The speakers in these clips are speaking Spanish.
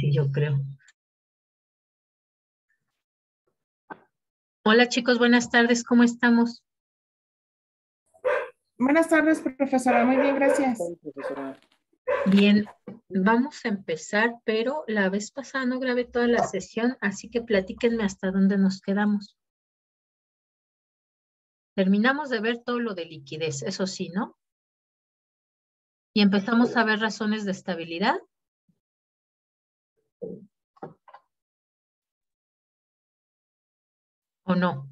Sí, yo creo. Hola chicos, buenas tardes, ¿cómo estamos? Buenas tardes, profesora. Muy bien, gracias. Bien, vamos a empezar, pero la vez pasada no grabé toda la sesión, así que platíquenme hasta dónde nos quedamos. Terminamos de ver todo lo de liquidez, eso sí, ¿no? Y empezamos a ver razones de estabilidad. ¿O no?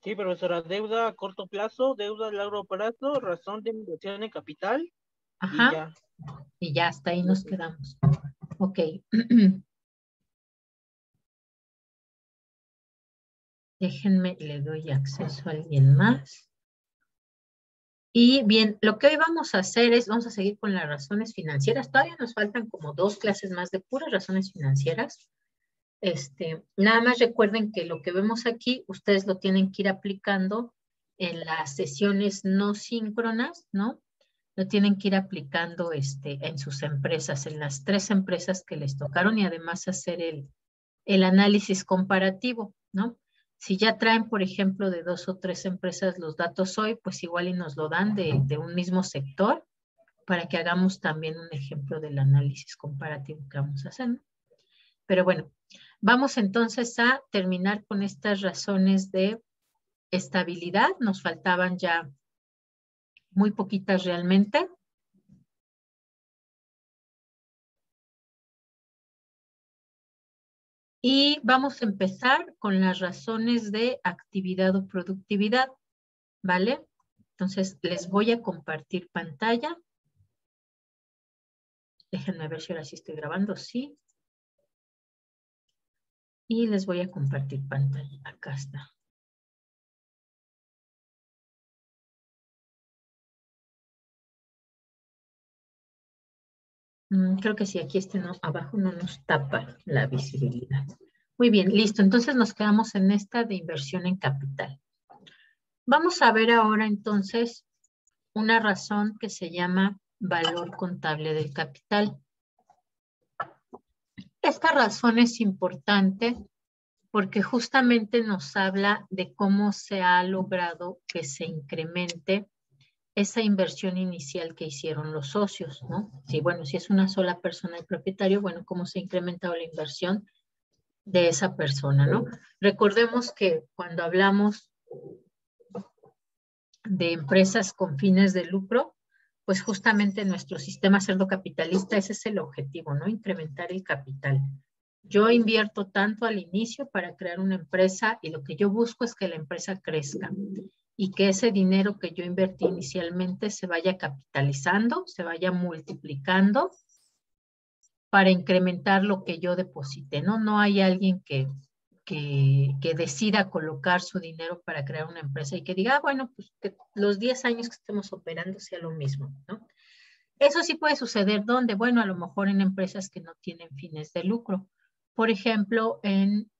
Sí, profesora, deuda a corto plazo, deuda a largo plazo, razón de inversión en capital. Ajá. Y ya. Y ya, hasta ahí nos quedamos. Ok. Déjenme, le doy acceso a alguien más. Y bien, lo que hoy vamos a hacer es, vamos a seguir con las razones financieras. Todavía nos faltan como 2 clases más de puras razones financieras. Nada más recuerden que lo que vemos aquí, ustedes lo tienen que ir aplicando en las sesiones no síncronas, ¿no? Lo tienen que ir aplicando en sus empresas, en las 3 empresas que les tocaron y además hacer el análisis comparativo, ¿no? Si ya traen, por ejemplo, de 2 o 3 empresas los datos hoy, pues igual y nos lo dan de un mismo sector para que hagamos también un ejemplo del análisis comparativo que vamos a hacer, ¿no? Pero bueno, vamos entonces a terminar con estas razones de estabilidad. Nos faltaban ya muy poquitas realmente. Y vamos a empezar con las razones de actividad o productividad, ¿vale? Entonces, les voy a compartir pantalla. Déjenme ver si ahora sí estoy grabando, sí. Y les voy a compartir pantalla. Acá está. Creo que sí, aquí abajo no nos tapa la visibilidad. Muy bien, listo. Entonces nos quedamos en esta de inversión en capital. Vamos a ver ahora entonces una razón que se llama valor contable del capital. Esta razón es importante porque justamente nos habla de cómo se ha logrado que se incremente esa inversión inicial que hicieron los socios, ¿no? Sí, bueno, si es una sola persona el propietario, bueno, cómo se ha incrementado la inversión de esa persona, ¿no? Recordemos que cuando hablamos de empresas con fines de lucro, pues justamente nuestro sistema cerdo capitalista, ese es el objetivo, ¿no? Incrementar el capital. Yo invierto tanto al inicio para crear una empresa y lo que yo busco es que la empresa crezca y que ese dinero que yo invertí inicialmente se vaya capitalizando, se vaya multiplicando para incrementar lo que yo deposité, ¿no? No hay alguien que decida colocar su dinero para crear una empresa y que diga, ah, bueno, pues que los 10 años que estemos operando sea lo mismo, ¿no? Eso sí puede suceder donde, bueno, a lo mejor en empresas que no tienen fines de lucro. Por ejemplo, en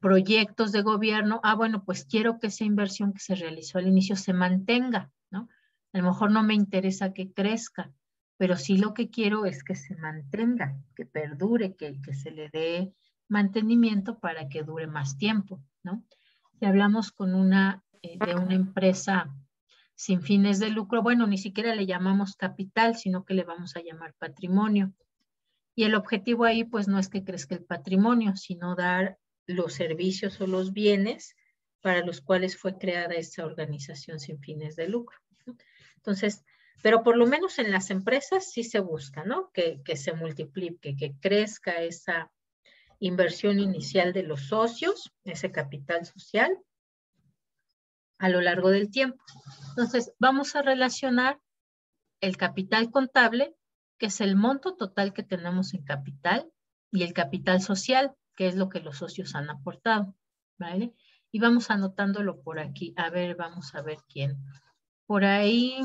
proyectos de gobierno, ah, bueno, pues quiero que esa inversión que se realizó al inicio se mantenga, ¿no? A lo mejor no me interesa que crezca, pero sí lo que quiero es que se mantenga, que perdure, que se le dé mantenimiento para que dure más tiempo, ¿no? Si hablamos con de una empresa sin fines de lucro, bueno, ni siquiera le llamamos capital, sino que le vamos a llamar patrimonio. Y el objetivo ahí, pues, no es que crezca el patrimonio, sino dar los servicios o los bienes para los cuales fue creada esa organización sin fines de lucro, ¿no? Entonces, pero por lo menos en las empresas sí se busca, ¿no? Que se multiplique, que crezca esa inversión inicial de los socios, ese capital social, a lo largo del tiempo. Entonces, vamos a relacionar el capital contable, que es el monto total que tenemos en capital, y el capital social, que es lo que los socios han aportado, ¿vale? Y vamos anotándolo por aquí. A ver, vamos a ver quién. Por ahí,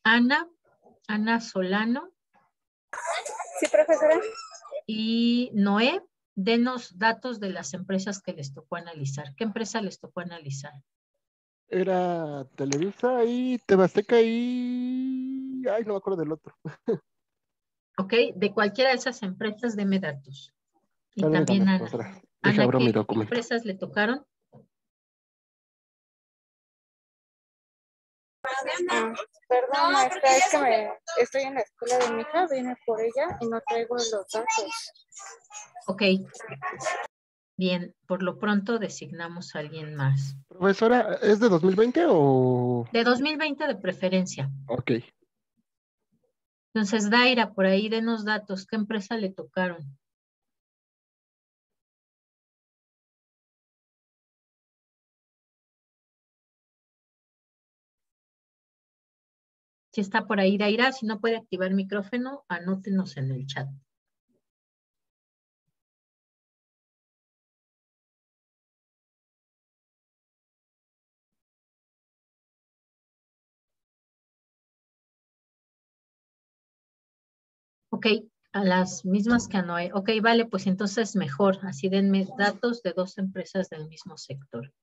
Ana Solano. Sí, profesora. Y Noé, denos datos de las empresas que les tocó analizar. ¿Qué empresa les tocó analizar? Era Televisa y TV Azteca y... Ay, no me acuerdo del otro. Ok, de cualquiera de esas empresas, deme datos. Y también Permítame, Ana. profesora. Deja Ana, abro mi ¿qué documento. empresas le tocaron? Perdón, maestra, es que estoy en la escuela de mi hija, vine por ella y no traigo los datos. Ok. Bien, por lo pronto designamos a alguien más. Profesora, ¿es de 2020 o...? De 2020 de preferencia. Ok. Entonces, Daira, por ahí denos datos. ¿Qué empresa le tocaron? Si está por ahí, Daira, si no puede activar el micrófono, anótenos en el chat. Ok, a las mismas que a Noé. Ok, vale, pues entonces mejor. Así denme datos de dos empresas del mismo sector.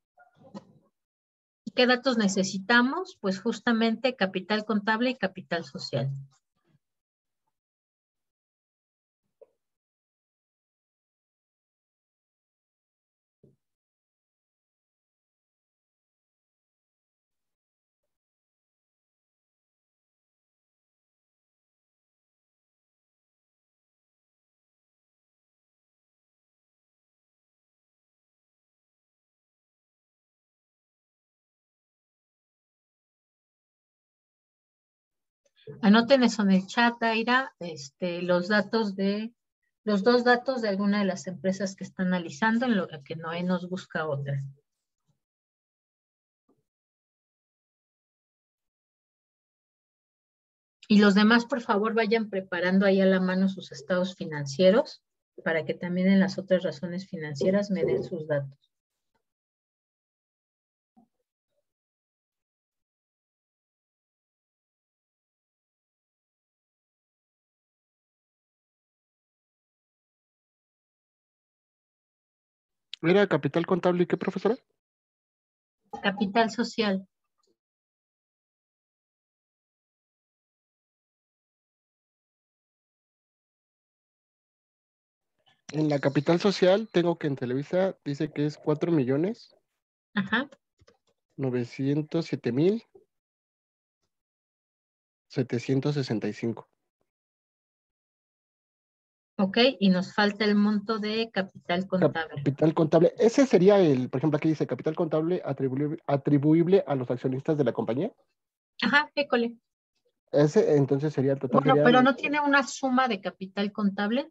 ¿Qué datos necesitamos? Pues justamente capital contable y capital social. Anoten eso en el chat, Aira, los datos los dos datos de alguna de las empresas que están analizando, en lo que Noé nos busca otra. Y los demás, por favor, vayan preparando ahí a la mano sus estados financieros para que también en las otras razones financieras me den sus datos. ¿Era capital contable y qué, profesora? Capital social. En la capital social tengo que en Televisa dice que es 4.907.000. Ajá. 765. Ok, y nos falta el monto de capital contable. Capital contable. Ese sería por ejemplo, aquí dice capital contable atribuible a los accionistas de la compañía. Ajá, école. Ese entonces sería el total. Bueno, pero no tiene una suma de capital contable.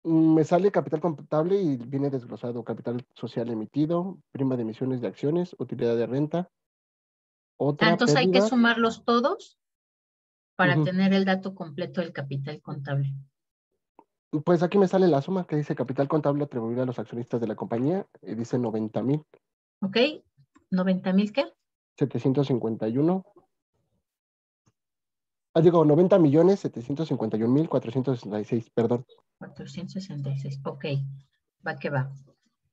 Me sale capital contable y viene desglosado. Capital social emitido, prima de emisiones de acciones, utilidad de renta, otra Entonces hay que pérdida. sumarlos todos para Ujú. tener el dato completo del capital contable. Pues aquí me sale la suma que dice capital contable atribuible a los accionistas de la compañía y dice 90.000. ¿Ok? ¿90,000 qué? 751. Digo, 90.751.466, perdón. 466. Ok, va que va.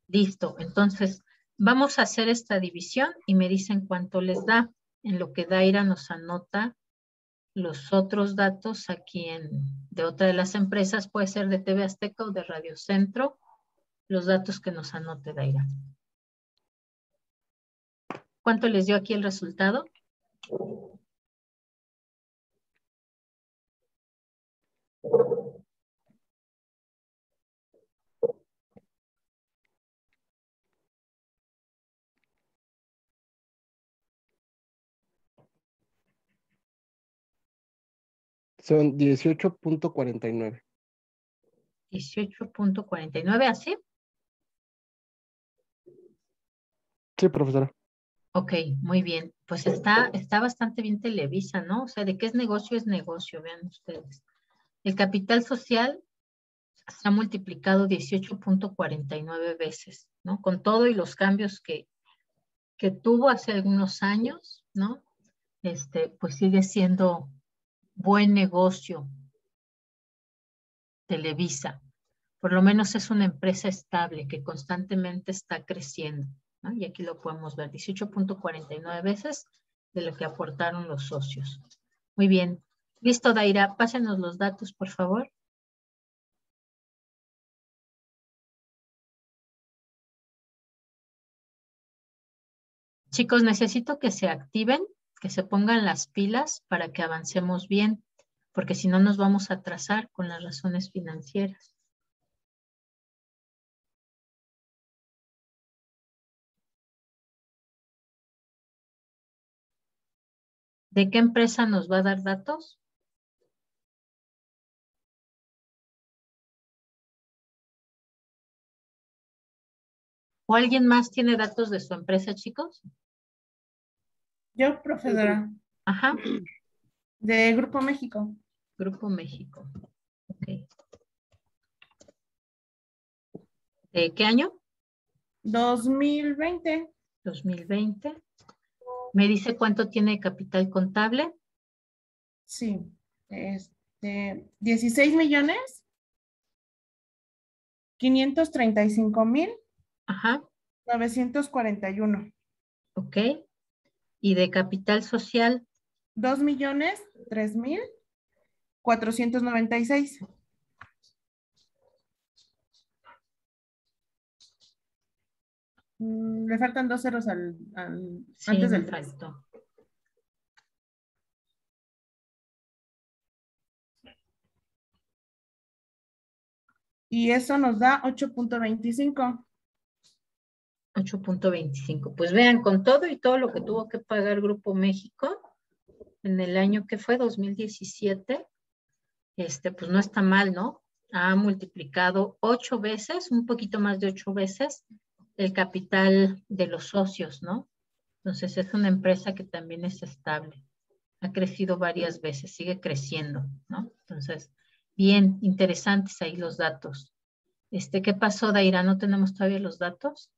Listo. Entonces, vamos a hacer esta división y me dicen cuánto les da. En lo que Daira nos anota los otros datos aquí de otra de las empresas, puede ser de TV Azteca o de Radio Centro, los datos que nos anote Daira. ¿Cuánto les dio aquí el resultado? Son 18.49. 18.49, ¿así? Sí, profesora. Ok, muy bien. Pues está bastante bien Televisa, ¿no? O sea, de qué es negocio, vean ustedes. El capital social se ha multiplicado 18.49 veces, ¿no? Con todo y los cambios que tuvo hace algunos años, ¿no? Pues sigue siendo buen negocio Televisa. Por lo menos es una empresa estable que constantemente está creciendo, ¿no? Y aquí lo podemos ver, 18.49 veces de lo que aportaron los socios. Muy bien. Listo, Daira, pásenos los datos, por favor. Chicos, necesito que se activen, que se pongan las pilas para que avancemos bien, porque si no nos vamos a atrasar con las razones financieras. ¿De qué empresa nos va a dar datos? ¿O alguien más tiene datos de su empresa, chicos? Yo, profesora. Ajá. De Grupo México. Grupo México. Ok. ¿De qué año? 2020. 2020. ¿Me dice cuánto tiene capital contable? Sí. 16 millones 535,000. Ajá. 941. Ok. ¿Y de capital social? 2,003,496. Le faltan 2 ceros Sí, antes me del 3. faltó. Y eso nos da 8.25. 8.25. Pues vean, con todo y todo lo que tuvo que pagar Grupo México en el año que fue 2017, pues no está mal, ¿no? Ha multiplicado 8 veces, un poquito más de 8 veces, el capital de los socios, ¿no? Entonces es una empresa que también es estable. Ha crecido varias veces, sigue creciendo, ¿no? Entonces, bien, interesantes ahí los datos. ¿Qué pasó, Daira? ¿No tenemos todavía los datos?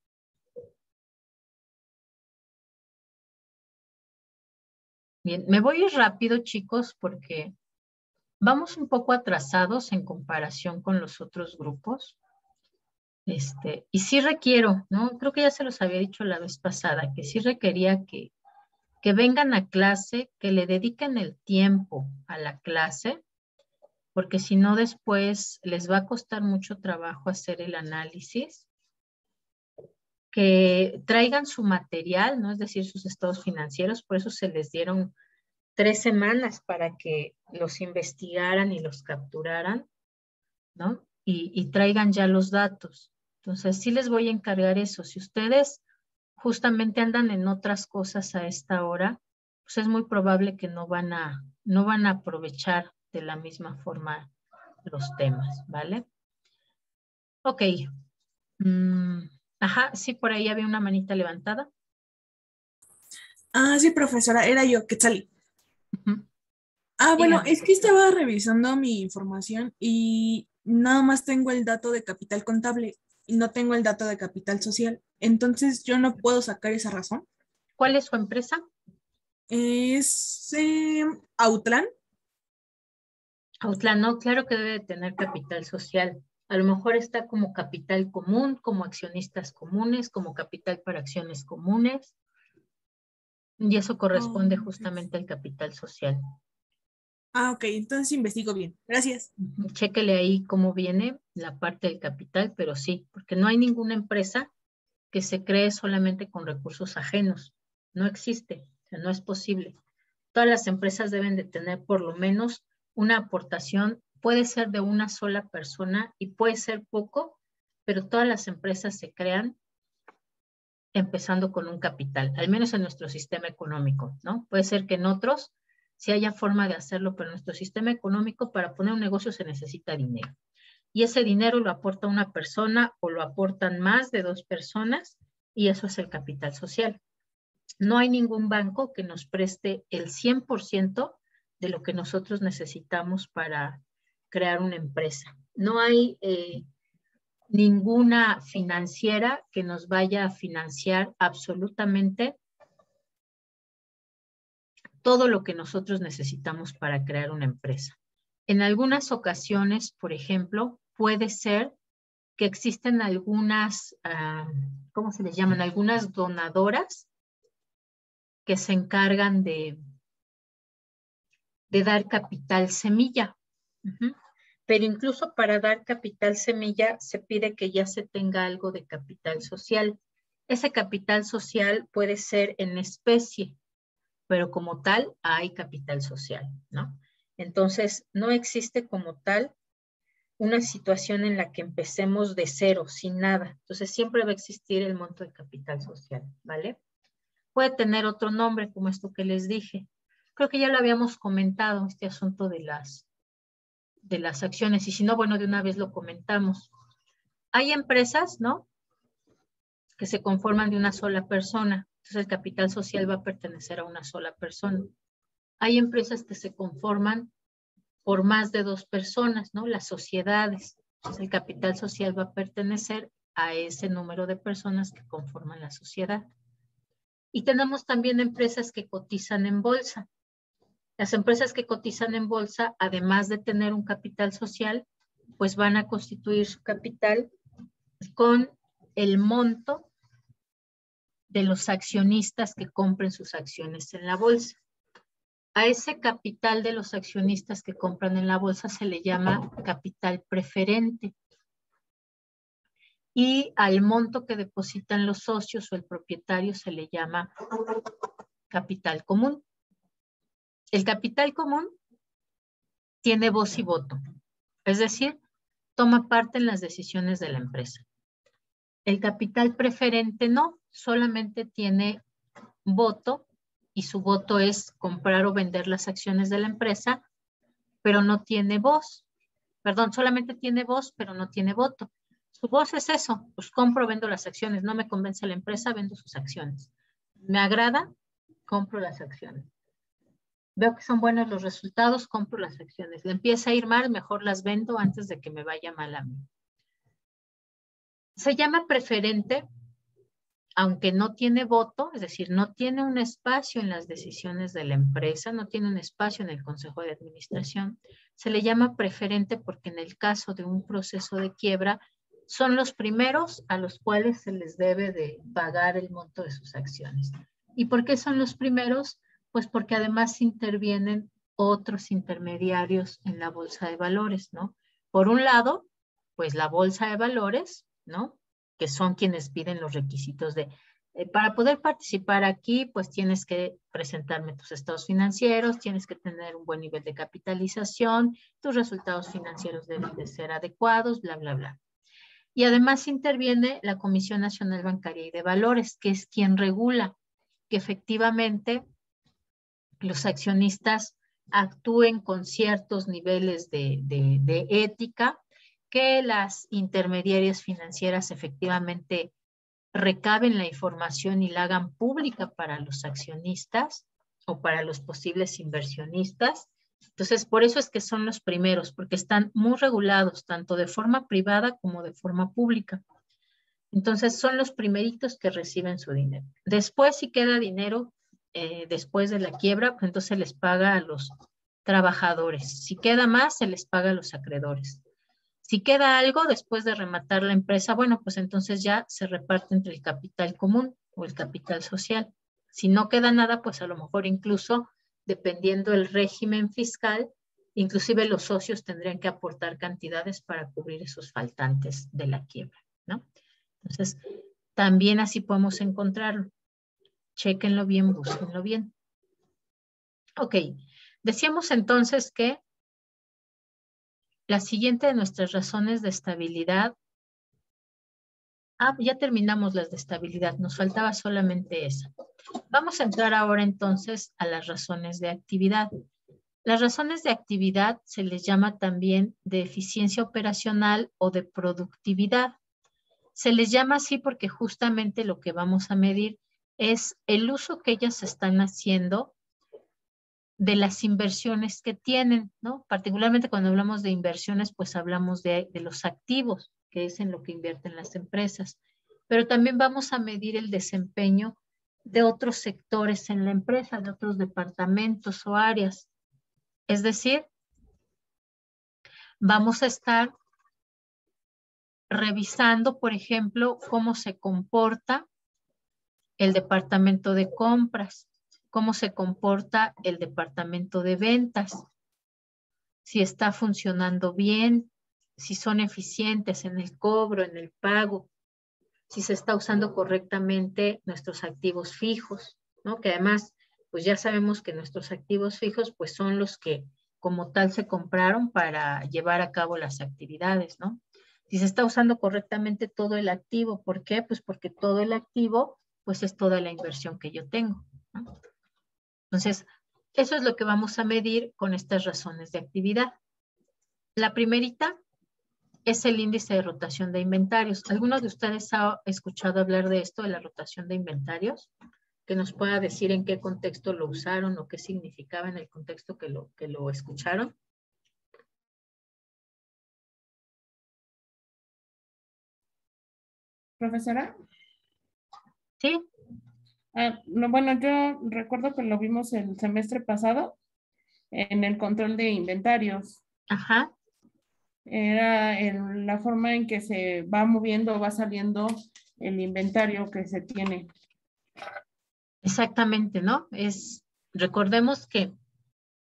Bien, me voy a ir rápido, chicos, porque vamos un poco atrasados en comparación con los otros grupos. Y sí requiero, ¿no? Creo que ya se los había dicho la vez pasada, que sí requería que vengan a clase, que le dediquen el tiempo a la clase, porque si no después les va a costar mucho trabajo hacer el análisis, que traigan su material, ¿no? Es decir, sus estados financieros, por eso se les dieron 3 semanas para que los investigaran y los capturaran, ¿no? Y traigan ya los datos. Entonces, sí les voy a encargar eso. Si ustedes justamente andan en otras cosas a esta hora, pues es muy probable que no van a aprovechar de la misma forma los temas, ¿vale? Ok. Ajá, sí, por ahí había una manita levantada. Sí, profesora, era yo, Quetzali. Ujú. Bueno, Dígame. es que estaba revisando mi información y nada más tengo el dato de capital contable y no tengo el dato de capital social. Entonces yo no puedo sacar esa razón. ¿Cuál es su empresa? Es Autlán. Autlán, no, claro que debe de tener capital social. A lo mejor está como capital común, como accionistas comunes, como capital para acciones comunes. Y eso corresponde justamente al capital social. Ok, entonces investigo bien. Gracias. Chéquele ahí cómo viene la parte del capital, pero sí, porque no hay ninguna empresa que se cree solamente con recursos ajenos. No existe, o sea, no es posible. Todas las empresas deben de tener por lo menos una aportación, puede ser de una sola persona y puede ser poco, pero todas las empresas se crean empezando con un capital, al menos en nuestro sistema económico, ¿no? Puede ser que en otros sí haya forma de hacerlo, pero en nuestro sistema económico para poner un negocio se necesita dinero. Y ese dinero lo aporta una persona o lo aportan más de 2 personas y eso es el capital social. No hay ningún banco que nos preste el 100% de lo que nosotros necesitamos para crear una empresa. No hay ninguna financiera que nos vaya a financiar absolutamente todo lo que nosotros necesitamos para crear una empresa. En algunas ocasiones, por ejemplo, puede ser que existen algunas, ¿cómo se les llaman? Algunas donadoras que se encargan de dar capital semilla. Pero incluso para dar capital semilla se pide que ya se tenga algo de capital social. Ese capital social puede ser en especie, pero como tal hay capital social, ¿no? Entonces, no existe como tal una situación en la que empecemos de cero, sin nada. Entonces, siempre va a existir el monto de capital social, ¿vale? Puede tener otro nombre, como esto que les dije. Creo que ya lo habíamos comentado, este asunto de las acciones, y si no, bueno, de una vez lo comentamos. Hay empresas, ¿no?, que se conforman de una sola persona, entonces el capital social va a pertenecer a una sola persona. Hay empresas que se conforman por más de 2 personas, ¿no?, las sociedades, entonces el capital social va a pertenecer a ese número de personas que conforman la sociedad. Y tenemos también empresas que cotizan en bolsa. Las empresas que cotizan en bolsa, además de tener un capital social, pues van a constituir su capital con el monto de los accionistas que compren sus acciones en la bolsa. A ese capital de los accionistas que compran en la bolsa se le llama capital preferente. Y al monto que depositan los socios o el propietario se le llama capital común. El capital común tiene voz y voto, es decir, toma parte en las decisiones de la empresa. El capital preferente no, solamente tiene voto y su voto es comprar o vender las acciones de la empresa, pero no tiene voz. Perdón, solamente tiene voz, pero no tiene voto. Su voz es eso, pues compro o vendo las acciones, no me convence la empresa, vendo sus acciones. Me agrada, compro las acciones. Veo que son buenos los resultados, compro las acciones. Le empieza a ir mal, mejor las vendo antes de que me vaya mal a mí. Se llama preferente, aunque no tiene voto, es decir, no tiene un espacio en las decisiones de la empresa, no tiene un espacio en el consejo de administración. Se le llama preferente porque en el caso de un proceso de quiebra, son los primeros a los cuales se les debe de pagar el monto de sus acciones. ¿Y por qué son los primeros? Pues porque además intervienen otros intermediarios en la bolsa de valores, ¿no? Por un lado, pues la bolsa de valores, ¿no?, que son quienes piden los requisitos de, para poder participar aquí, pues tienes que presentarme tus estados financieros, tienes que tener un buen nivel de capitalización, tus resultados financieros deben de ser adecuados, bla, bla, bla. Y además interviene la Comisión Nacional Bancaria y de Valores, que es quien regula que efectivamente los accionistas actúen con ciertos niveles de ética, que las intermediarias financieras efectivamente recaben la información y la hagan pública para los accionistas o para los posibles inversionistas. Entonces, por eso es que son los primeros, porque están muy regulados, tanto de forma privada como de forma pública. Entonces, son los primeritos que reciben su dinero. Después, si queda dinero, después de la quiebra, pues entonces se les paga a los trabajadores. Si queda más, se les paga a los acreedores. Si queda algo después de rematar la empresa, bueno, pues entonces ya se reparte entre el capital común o el capital social. Si no queda nada, pues a lo mejor incluso, dependiendo del régimen fiscal, inclusive los socios tendrían que aportar cantidades para cubrir esos faltantes de la quiebra, ¿no? Entonces, también así podemos encontrarlo. Chéquenlo bien, búsquenlo bien. Ok, decíamos entonces que la siguiente de nuestras razones de estabilidad, ya terminamos las de estabilidad, nos faltaba solamente esa. Vamos a entrar ahora entonces a las razones de actividad. Las razones de actividad se les llama también de eficiencia operacional o de productividad. Se les llama así porque justamente lo que vamos a medir es el uso que ellas están haciendo de las inversiones que tienen, ¿no? Particularmente cuando hablamos de inversiones, pues hablamos de los activos, que es en lo que invierten las empresas. Pero también vamos a medir el desempeño de otros sectores en la empresa, de otros departamentos o áreas. Es decir, vamos a estar revisando, por ejemplo, cómo se comporta el departamento de compras, cómo se comporta el departamento de ventas, si está funcionando bien, si son eficientes en el cobro, en el pago, si se está usando correctamente nuestros activos fijos, ¿no? Que además, pues ya sabemos que nuestros activos fijos, pues son los que como tal se compraron para llevar a cabo las actividades, ¿no? Si se está usando correctamente todo el activo, ¿por qué? Pues porque todo el activo, pues es toda la inversión que yo tengo, ¿no? Entonces, eso es lo que vamos a medir con estas razones de actividad. La primerita es el índice de rotación de inventarios. ¿Alguno de ustedes ha escuchado hablar de esto, de la rotación de inventarios? Que nos pueda decir en qué contexto lo usaron o qué significaba en el contexto que lo escucharon. Profesora. ¿Sí? No, bueno, yo recuerdo que lo vimos el semestre pasado en el control de inventarios. Ajá. Era la forma en que se va moviendo, va saliendo el inventario que se tiene. Exactamente, ¿no? Recordemos que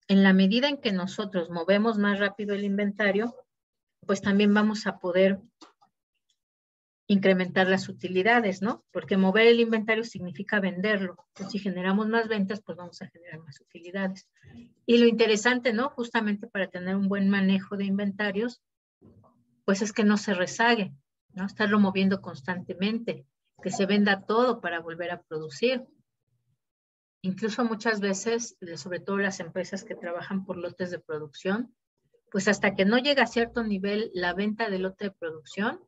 en la medida en que nosotros movemos más rápido el inventario, pues también vamos a poder incrementar las utilidades, ¿no? Porque mover el inventario significa venderlo. Entonces, si generamos más ventas, pues vamos a generar más utilidades. Y lo interesante, ¿no? Justamente para tener un buen manejo de inventarios, pues es que no se rezague, ¿no? Estarlo moviendo constantemente, que se venda todo para volver a producir. Incluso muchas veces, sobre todo las empresas que trabajan por lotes de producción, pues hasta que no llega a cierto nivel la venta del lote de producción,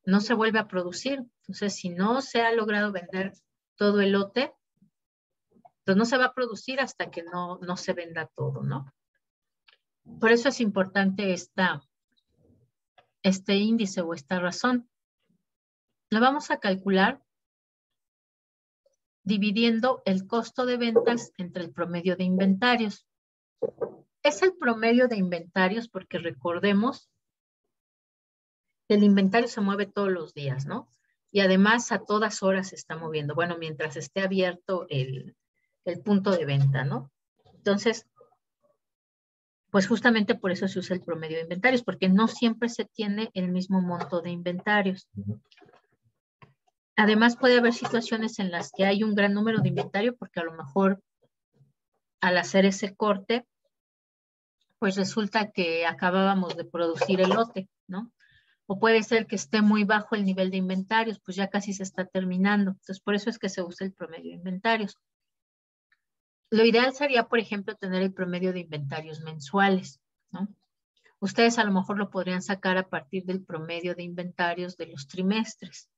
no se vuelve a producir. Entonces, si no se ha logrado vender todo el lote, pues no se va a producir hasta que no se venda todo, ¿no? Por eso es importante este índice o esta razón. Lo vamos a calcular dividiendo el costo de ventas entre el promedio de inventarios. Es el promedio de inventarios porque recordemos que el inventario se mueve todos los días, ¿no? Y además a todas horas se está moviendo. Bueno, mientras esté abierto el punto de venta, ¿no? Entonces, pues justamente por eso se usa el promedio de inventarios, porque no siempre se tiene el mismo monto de inventarios. Además, puede haber situaciones en las que hay un gran número de inventario, porque a lo mejor al hacer ese corte, pues resulta que acabábamos de producir el lote, ¿no? O puede ser que esté muy bajo el nivel de inventarios, pues ya casi se está terminando. Entonces, por eso es que se usa el promedio de inventarios. Lo ideal sería, por ejemplo, tener el promedio de inventarios mensuales, ¿no? Ustedes a lo mejor lo podrían sacar a partir del promedio de inventarios de los trimestres.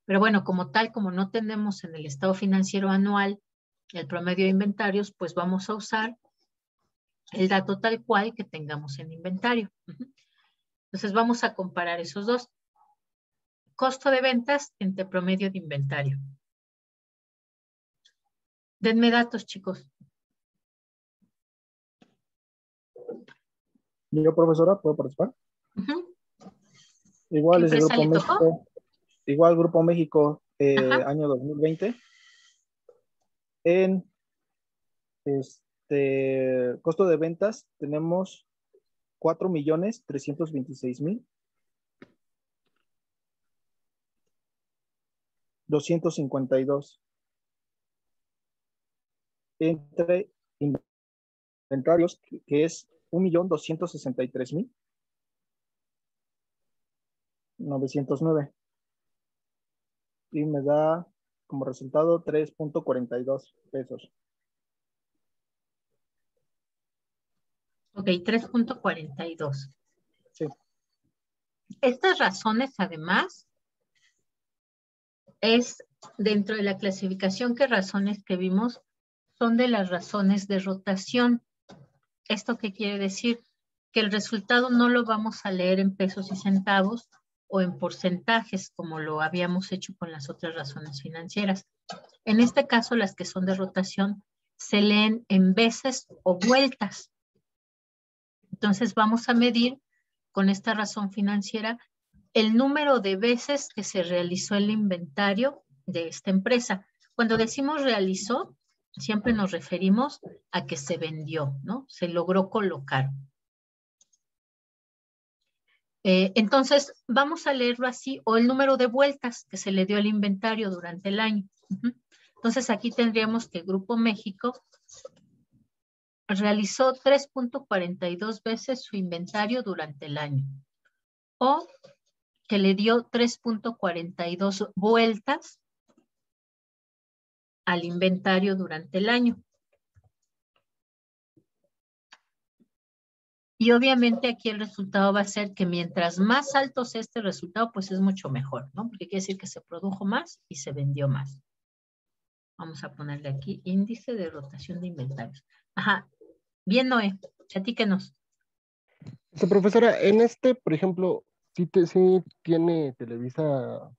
Pero bueno, como tal, como no tenemos en el estado financiero anual el promedio de inventarios, pues vamos a usar el dato tal cual que tengamos en inventario. Entonces vamos a comparar esos dos. Costo de ventas entre promedio de inventario. Denme datos, chicos. Yo, profesora, ¿puedo participar? Igual es el Grupo México. Igual Grupo México, año 2020. En costo de ventas tenemos 4.326.252. Entre inventarios, que es 1.263.909. Y me da como resultado 3.42 pesos. Ok, 3.42. Sí. Estas razones, además, es dentro de la clasificación que razones que vimos son de las razones de rotación. ¿Esto qué quiere decir? Que el resultado no lo vamos a leer en pesos y centavos o en porcentajes como lo habíamos hecho con las otras razones financieras. En este caso, las que son de rotación se leen en veces o vueltas. Entonces vamos a medir con esta razón financiera el número de veces que se realizó el inventario de esta empresa. Cuando decimos realizó, siempre nos referimos a que se vendió, ¿no? Se logró colocar. Entonces, vamos a leerlo así, o el número de vueltas que se le dio al inventario durante el año. Entonces, aquí tendríamos que Grupo México realizó 3.42 veces su inventario durante el año, o que le dio 3.42 vueltas al inventario durante el año. Y obviamente aquí el resultado va a ser que mientras más alto sea este resultado, pues es mucho mejor, ¿no? Porque quiere decir que se produjo más y se vendió más. Vamos a ponerle aquí índice de rotación de inventarios. Ajá. Bien, Noé, platíquenos. Profesora, en por ejemplo, sí tiene Televisa,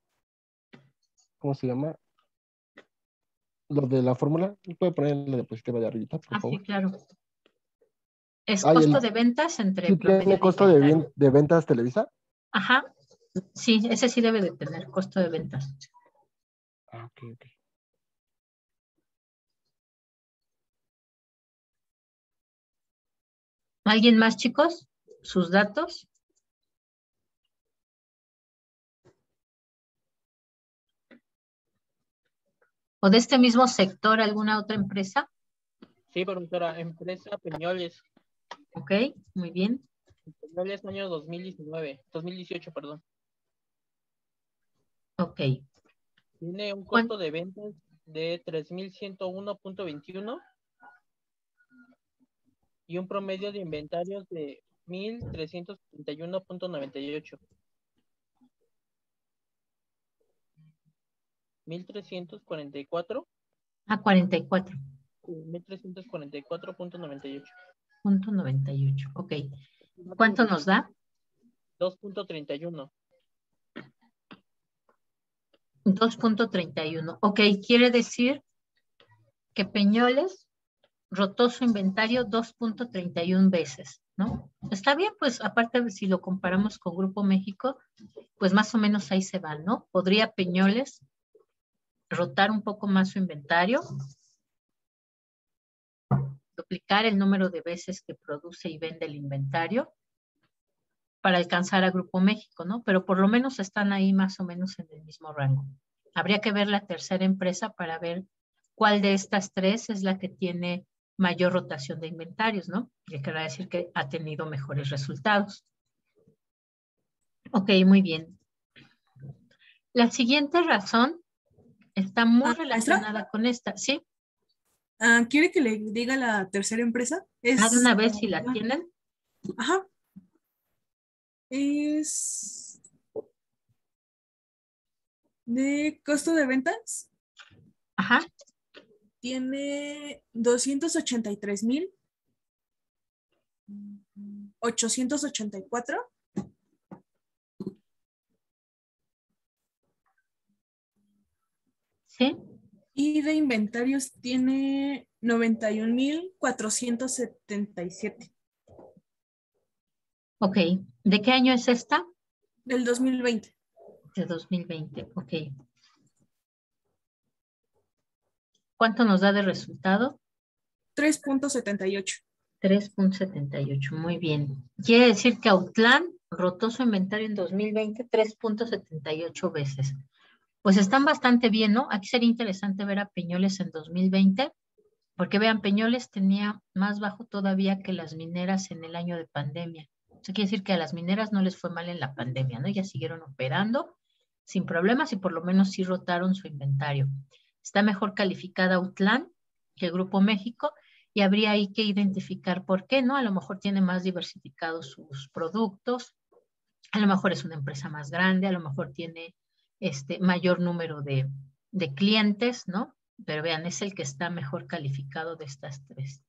¿cómo se llama? Lo de la fórmula. ¿Puede poner la diapositiva de arriba, por favor? Sí, claro. Es costo de ventas entre ¿Sí promedio tiene costo de ventas Televisa? Ajá. Sí, ese sí debe de tener costo de ventas. Ah, ok. ¿Alguien más, chicos? ¿Sus datos? ¿O de este mismo sector alguna otra empresa? Sí, profesora, empresa Peñoles. Ok, muy bien. Peñoles año 2018, perdón. Ok. Tiene un costo de ventas de 3,101.21 y un promedio de inventarios de 1,371.98. 1,344. 44. 1,344.98. .98, ok. ¿Cuánto nos da? 2.31. 2.31. Ok, quiere decir que Peñoles rotó su inventario 2.31 veces, ¿no? Está bien, pues aparte si lo comparamos con Grupo México, pues más o menos ahí se van, ¿no? Podría Peñoles rotar un poco más su inventario, duplicar el número de veces que produce y vende el inventario para alcanzar a Grupo México, ¿no? Pero por lo menos están ahí más o menos en el mismo rango. Habría que ver la tercera empresa para ver cuál de estas tres es la que tiene mayor rotación de inventarios, ¿no? Que quiere decir que ha tenido mejores resultados. Ok, muy bien. La siguiente razón está muy relacionada con esta, ¿sí? ¿Quiere que le diga la tercera empresa? De una vez si la tienen. Ajá. Es de costo de ventas. Ajá. Tiene 283,884. Sí. Y de inventarios tiene 91,477. Ok. ¿De qué año es esta? Del 2020. De 2020, ok. ¿Cuánto nos da de resultado? 3.78. 3.78, muy bien. Quiere decir que Autlán rotó su inventario en 2020 3.78 veces. Pues están bastante bien, ¿no? Aquí sería interesante ver a Peñoles en 2020, porque vean, Peñoles tenía más bajo todavía que las mineras en el año de pandemia. Eso quiere decir que a las mineras no les fue mal en la pandemia, ¿no? Ellas siguieron operando sin problemas y por lo menos sí rotaron su inventario. Está mejor calificada Autlán que el Grupo México y habría ahí que identificar por qué, ¿no? A lo mejor tiene más diversificados sus productos, a lo mejor es una empresa más grande, a lo mejor tiene mayor número de clientes, ¿no? Pero vean, es el que está mejor calificado de estas tres.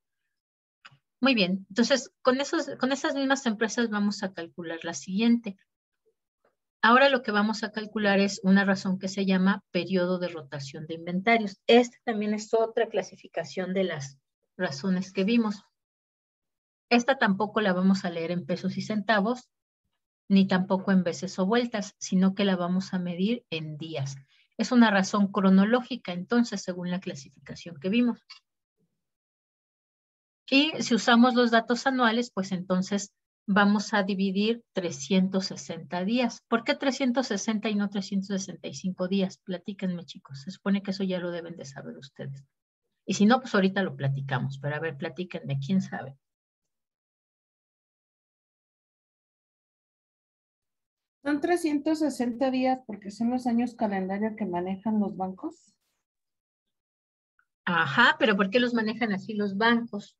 Muy bien, entonces con esas mismas empresas vamos a calcular la siguiente. Ahora lo que vamos a calcular es una razón que se llama periodo de rotación de inventarios. Esta también es otra clasificación de las razones que vimos. Esta tampoco la vamos a leer en pesos y centavos, ni tampoco en veces o vueltas, sino que la vamos a medir en días. Es una razón cronológica, entonces, según la clasificación que vimos. Y si usamos los datos anuales, pues entonces vamos a dividir 360 días. ¿Por qué 360 y no 365 días? Platíquenme, chicos. Se supone que eso ya lo deben de saber ustedes. Y si no, pues ahorita lo platicamos. Pero a ver, platíquenme. ¿Quién sabe? Son 360 días porque son los años calendario que manejan los bancos. Ajá, pero ¿por qué los manejan así los bancos?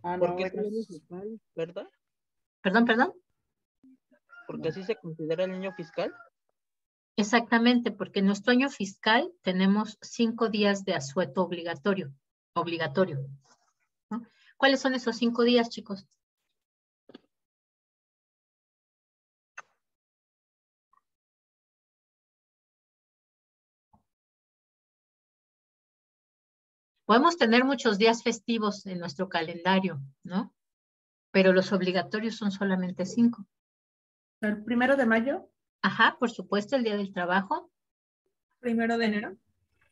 Ah, no, Porque es bueno. el año fiscal, ¿verdad? Perdón. Porque así se considera el año fiscal. Exactamente, porque en nuestro año fiscal tenemos 5 días de asueto obligatorio. ¿No? ¿Cuáles son esos 5 días, chicos? Podemos tener muchos días festivos en nuestro calendario, ¿no? Pero los obligatorios son solamente 5. El 1 de mayo. Ajá, por supuesto, el Día del Trabajo. 1 de enero.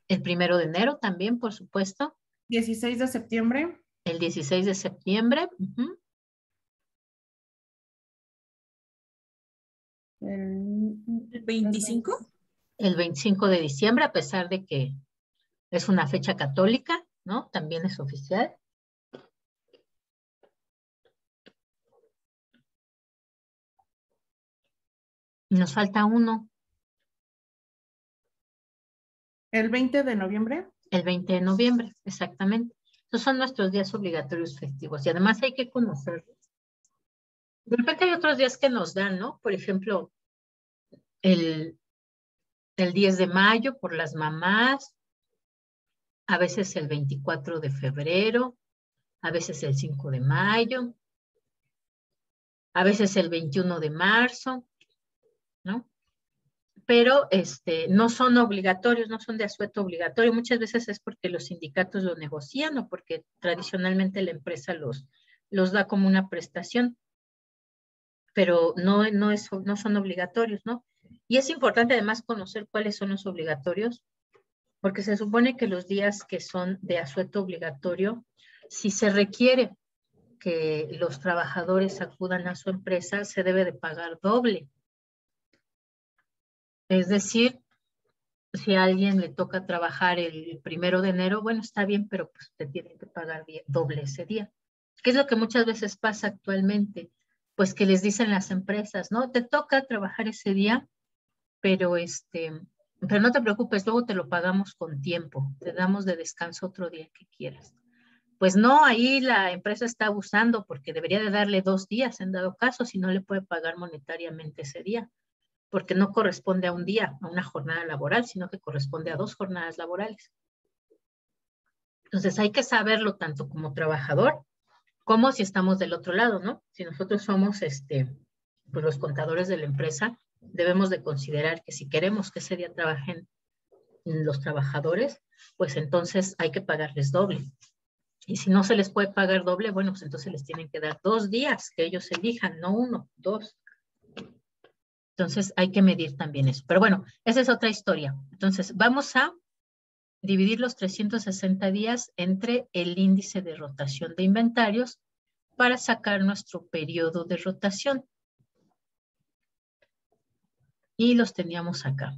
El 1 de enero también, por supuesto. 16 de septiembre. El 16 de septiembre. El 25. El 25 de diciembre, a pesar de que es una fecha católica, ¿no? También es oficial. Nos falta uno. El 20 de noviembre. El 20 de noviembre, exactamente. Esos son nuestros días obligatorios festivos y además hay que conocerlos. De repente hay otros días que nos dan, ¿no? Por ejemplo, el 10 de mayo por las mamás, a veces el 24 de febrero, a veces el 5 de mayo, a veces el 21 de marzo, ¿no? Pero no son obligatorios, no son de asueto obligatorio. Muchas veces es porque los sindicatos lo negocian o porque tradicionalmente la empresa los da como una prestación, pero no son obligatorios, ¿no? Y es importante además conocer cuáles son los obligatorios, porque se supone que los días que son de asueto obligatorio, si se requiere que los trabajadores acudan a su empresa, se debe de pagar doble. Es decir, si a alguien le toca trabajar el 1 de enero, bueno, está bien, pero pues te tienen que pagar doble ese día. ¿Qué es lo que muchas veces pasa actualmente? Pues que les dicen las empresas, ¿no? Te toca trabajar ese día, pero no te preocupes, luego te lo pagamos con tiempo, te damos de descanso otro día que quieras. Pues no, ahí la empresa está abusando porque debería de darle 2 días en dado caso, si no le puede pagar monetariamente ese día, porque no corresponde a un día, a una jornada laboral, sino que corresponde a 2 jornadas laborales. Entonces hay que saberlo tanto como trabajador, como si estamos del otro lado, ¿no? Si nosotros somos pues los contadores de la empresa, debemos de considerar que si queremos que ese día trabajen los trabajadores, pues entonces hay que pagarles doble. Y si no se les puede pagar doble, bueno, pues entonces les tienen que dar 2 días que ellos elijan, no 1, 2. Entonces hay que medir también eso. Pero bueno, esa es otra historia. Entonces vamos a dividir los 360 días entre el índice de rotación de inventarios para sacar nuestro periodo de rotación. Y los teníamos acá.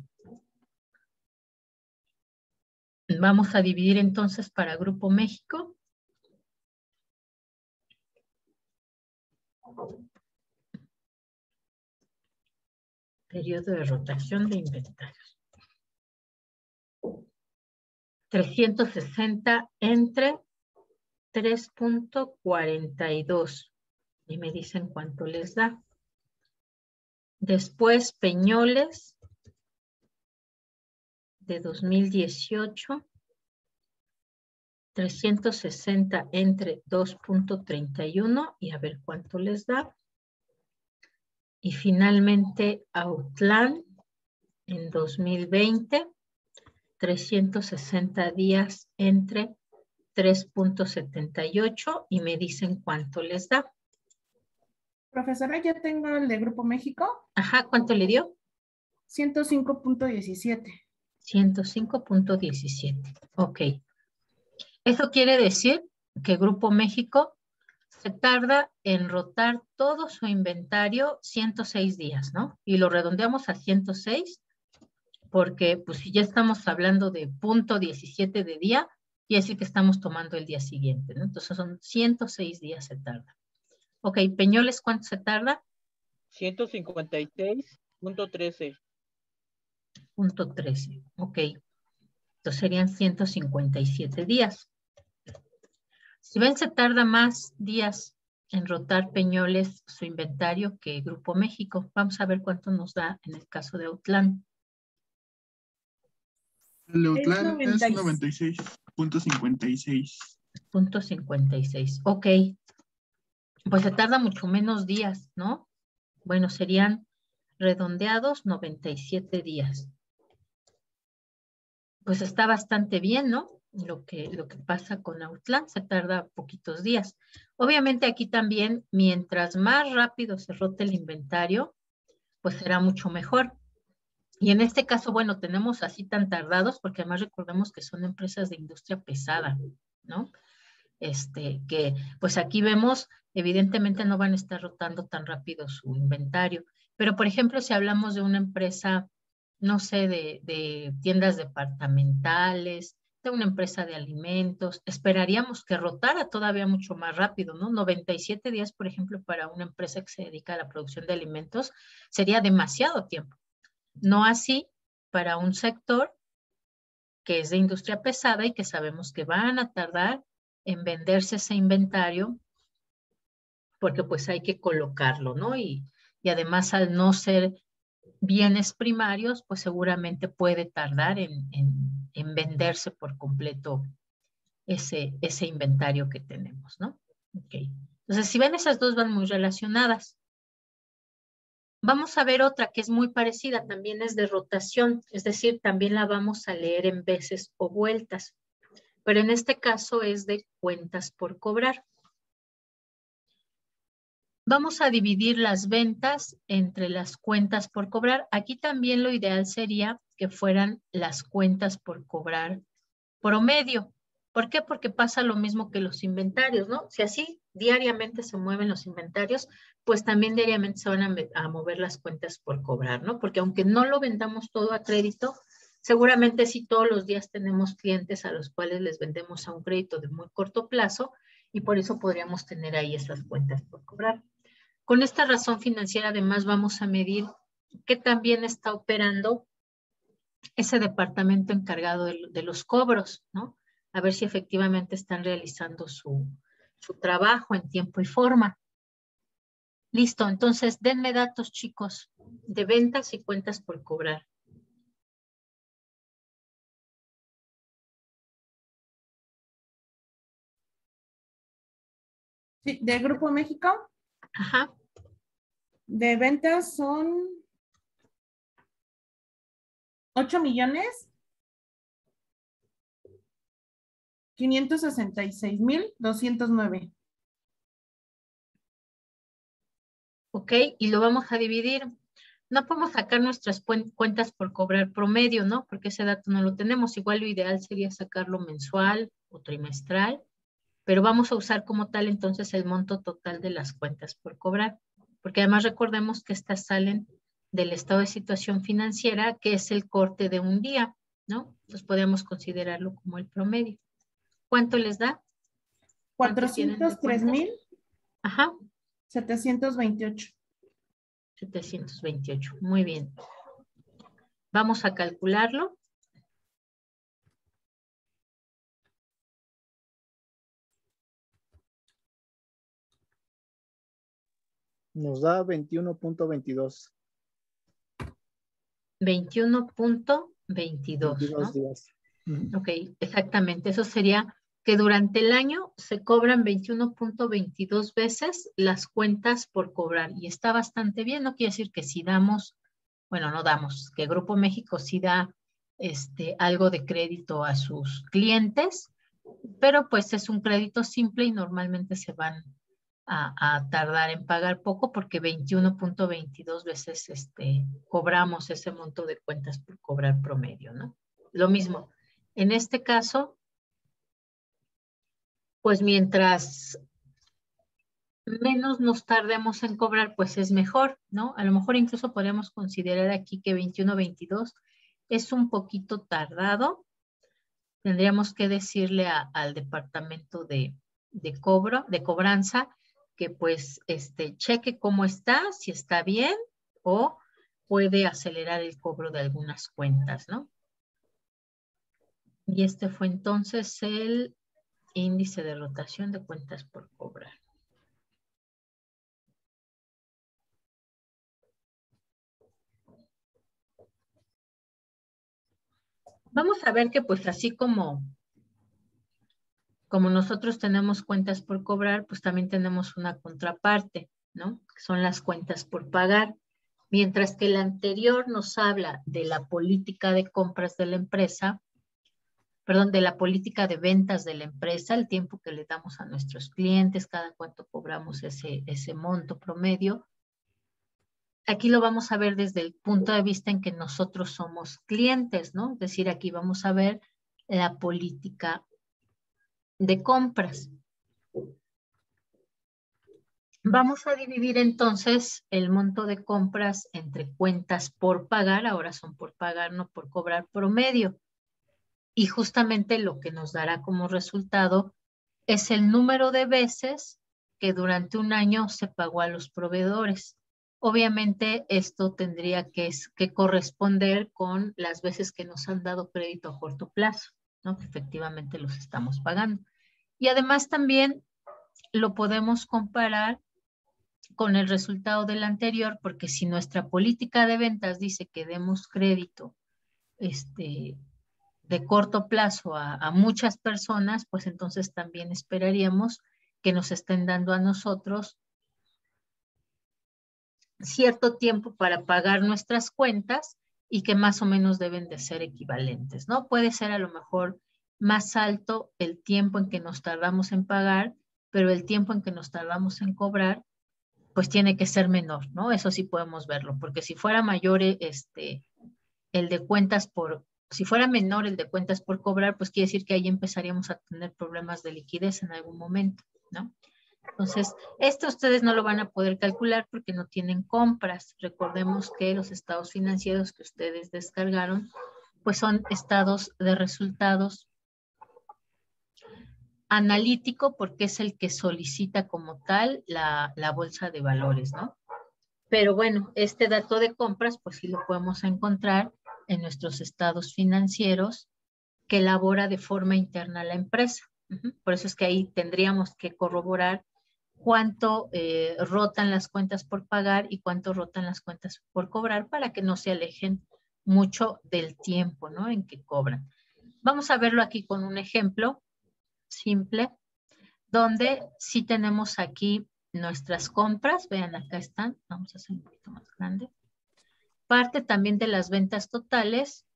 Vamos a dividir entonces para Grupo México. Periodo de rotación de inventarios. 360 entre 3.42. Y me dicen cuánto les da. Después Peñoles de 2018. 360 entre 2.31 y a ver cuánto les da. Y finalmente Outland en 2020, 360 días entre 3.78 y me dicen cuánto les da. Profesora, ya tengo el de Grupo México. Ajá, ¿cuánto le dio? 105.17. 105.17. Ok. Eso quiere decir que Grupo México se tarda en rotar todo su inventario 106 días, ¿no? Y lo redondeamos a 106 porque pues si ya estamos hablando de 0.17 de día, y así que estamos tomando el día siguiente, ¿no? Entonces son 106 días se tarda. Ok, Peñoles, ¿cuánto se tarda? 156.13. Punto 13, ok. Entonces serían 157 días. Si ven, se tarda más días en rotar Peñoles su inventario que Grupo México. Vamos a ver cuánto nos da en el caso de Outland. El Outland es 96. 96.56. 0.56, ok. Pues se tarda mucho menos días, ¿no? Bueno, serían redondeados 97 días. Pues está bastante bien, ¿no? Lo que pasa con Outland, se tarda poquitos días. Obviamente aquí también, mientras más rápido se rote el inventario, pues será mucho mejor. Y en este caso, bueno, tenemos así tan tardados, porque además recordemos que son empresas de industria pesada, ¿no? Que pues aquí vemos, evidentemente no van a estar rotando tan rápido su inventario. Pero, por ejemplo, si hablamos de una empresa, no sé, de tiendas departamentales, de una empresa de alimentos, esperaríamos que rotara todavía mucho más rápido, ¿no? 97 días, por ejemplo, para una empresa que se dedica a la producción de alimentos, sería demasiado tiempo. No así para un sector que es de industria pesada y que sabemos que van a tardar en venderse ese inventario porque pues hay que colocarlo, ¿no? Y además al no ser bienes primarios, pues seguramente puede tardar en venderse por completo ese inventario que tenemos, ¿no? Ok. Entonces, si ven, esas dos van muy relacionadas. Vamos a ver otra que es muy parecida, también es de rotación, es decir, también la vamos a leer en veces o vueltas, pero en este caso es de cuentas por cobrar. Vamos a dividir las ventas entre las cuentas por cobrar. Aquí también lo ideal sería que fueran las cuentas por cobrar promedio. ¿Por qué? Porque pasa lo mismo que los inventarios, ¿no? Si así diariamente se mueven los inventarios, pues también diariamente se van a mover las cuentas por cobrar, ¿no? Porque aunque no lo vendamos todo a crédito, seguramente sí todos los días tenemos clientes a los cuales les vendemos a un crédito de muy corto plazo y por eso podríamos tener ahí esas cuentas por cobrar. Con esta razón financiera, además, vamos a medir qué también está operando ese departamento encargado de los cobros, ¿no? A ver si efectivamente están realizando su trabajo en tiempo y forma. Listo, entonces denme datos, chicos, de ventas y cuentas por cobrar. Sí, de Grupo México. Ajá. De ventas son 8,566,209. Ok, y lo vamos a dividir. No podemos sacar nuestras cuentas por cobrar promedio, ¿no? Porque ese dato no lo tenemos. Igual lo ideal sería sacarlo mensual o trimestral, pero vamos a usar como tal entonces el monto total de las cuentas por cobrar. Porque además recordemos que estas salen del estado de situación financiera, que es el corte de un día, ¿no? Entonces podemos considerarlo como el promedio. ¿Cuánto les da? 403,000. Ajá. 728. 728. Muy bien. Vamos a calcularlo. Nos da 21.22. 21.22, ¿no? días. Ok, exactamente. Eso sería que durante el año se cobran 21.22 veces las cuentas por cobrar. Y está bastante bien, no quiere decir que si damos, bueno, no damos, que Grupo México sí da algo de crédito a sus clientes, pero pues es un crédito simple y normalmente se van a tardar en pagar poco porque 21.22 veces cobramos ese monto de cuentas por cobrar promedio, ¿no? Lo mismo, en este caso, pues mientras menos nos tardemos en cobrar, pues es mejor, ¿no? A lo mejor incluso podemos considerar aquí que 21.22 es un poquito tardado. Tendríamos que decirle al departamento de cobranza, que pues cheque cómo está, si está bien o puede acelerar el cobro de algunas cuentas, ¿no? Y este fue entonces el índice de rotación de cuentas por cobrar. Vamos a ver que pues así como nosotros tenemos cuentas por cobrar, pues también tenemos una contraparte, ¿no? Que son las cuentas por pagar. Mientras que el anterior nos habla de la política de compras de la empresa, perdón, de la política de ventas de la empresa, el tiempo que le damos a nuestros clientes, cada cuánto cobramos ese monto promedio. Aquí lo vamos a ver desde el punto de vista en que nosotros somos clientes, ¿no? Es decir, aquí vamos a ver la política de compras. Vamos a dividir entonces el monto de compras entre cuentas por pagar, ahora son por pagar, no por cobrar promedio. Y justamente lo que nos dará como resultado es el número de veces que durante un año se pagó a los proveedores. Obviamente esto tendría que corresponder con las veces que nos han dado crédito a corto plazo, ¿no? Que efectivamente los estamos pagando. Y además también lo podemos comparar con el resultado del anterior, porque si nuestra política de ventas dice que demos crédito de corto plazo a muchas personas, pues entonces también esperaríamos que nos estén dando a nosotros cierto tiempo para pagar nuestras cuentas y que más o menos deben de ser equivalentes, ¿no? Puede ser a lo mejor más alto el tiempo en que nos tardamos en pagar, pero el tiempo en que nos tardamos en cobrar, pues tiene que ser menor, ¿no? Eso sí podemos verlo, porque si fuera mayor el de cuentas si fuera menor el de cuentas por cobrar, pues quiere decir que ahí empezaríamos a tener problemas de liquidez en algún momento, ¿no? Entonces, esto ustedes no lo van a poder calcular porque no tienen compras. Recordemos que los estados financieros que ustedes descargaron, pues son estados de resultados analítico porque es el que solicita como tal la bolsa de valores, ¿no? Pero bueno, este dato de compras, pues sí lo podemos encontrar en nuestros estados financieros que elabora de forma interna la empresa. Por eso es que ahí tendríamos que corroborar cuánto rotan las cuentas por pagar y cuánto rotan las cuentas por cobrar para que no se alejen mucho del tiempo, ¿no? En que cobran. Vamos a verlo aquí con un ejemplo simple, donde sí tenemos aquí nuestras compras. Vean, acá están. Vamos a hacer un poquito más grande. Parte también de las ventas totales,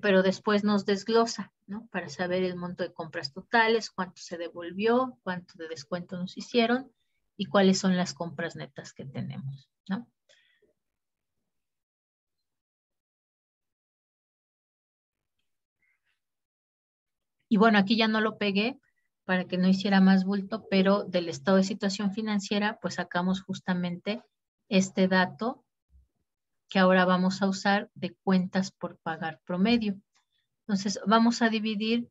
pero después nos desglosa, ¿no? Para saber el monto de compras totales, cuánto se devolvió, cuánto de descuento nos hicieron y cuáles son las compras netas que tenemos, ¿no? Y bueno, aquí ya no lo pegué para que no hiciera más bulto, pero del estado de situación financiera, pues sacamos justamente este dato que ahora vamos a usar de cuentas por pagar promedio. Entonces, vamos a dividir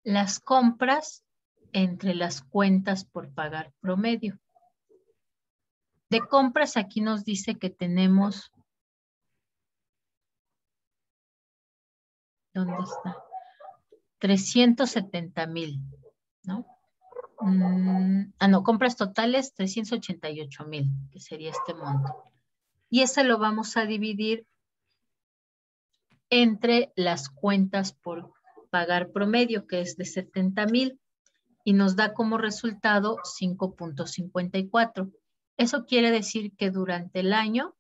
las compras entre las cuentas por pagar promedio. De compras, aquí nos dice que tenemos, ¿dónde está? 370,000, ¿no? No, compras totales 388,000, que sería este monto. Y ese lo vamos a dividir entre las cuentas por pagar promedio, que es de 70,000. y nos da como resultado 5.54. Eso quiere decir que durante el año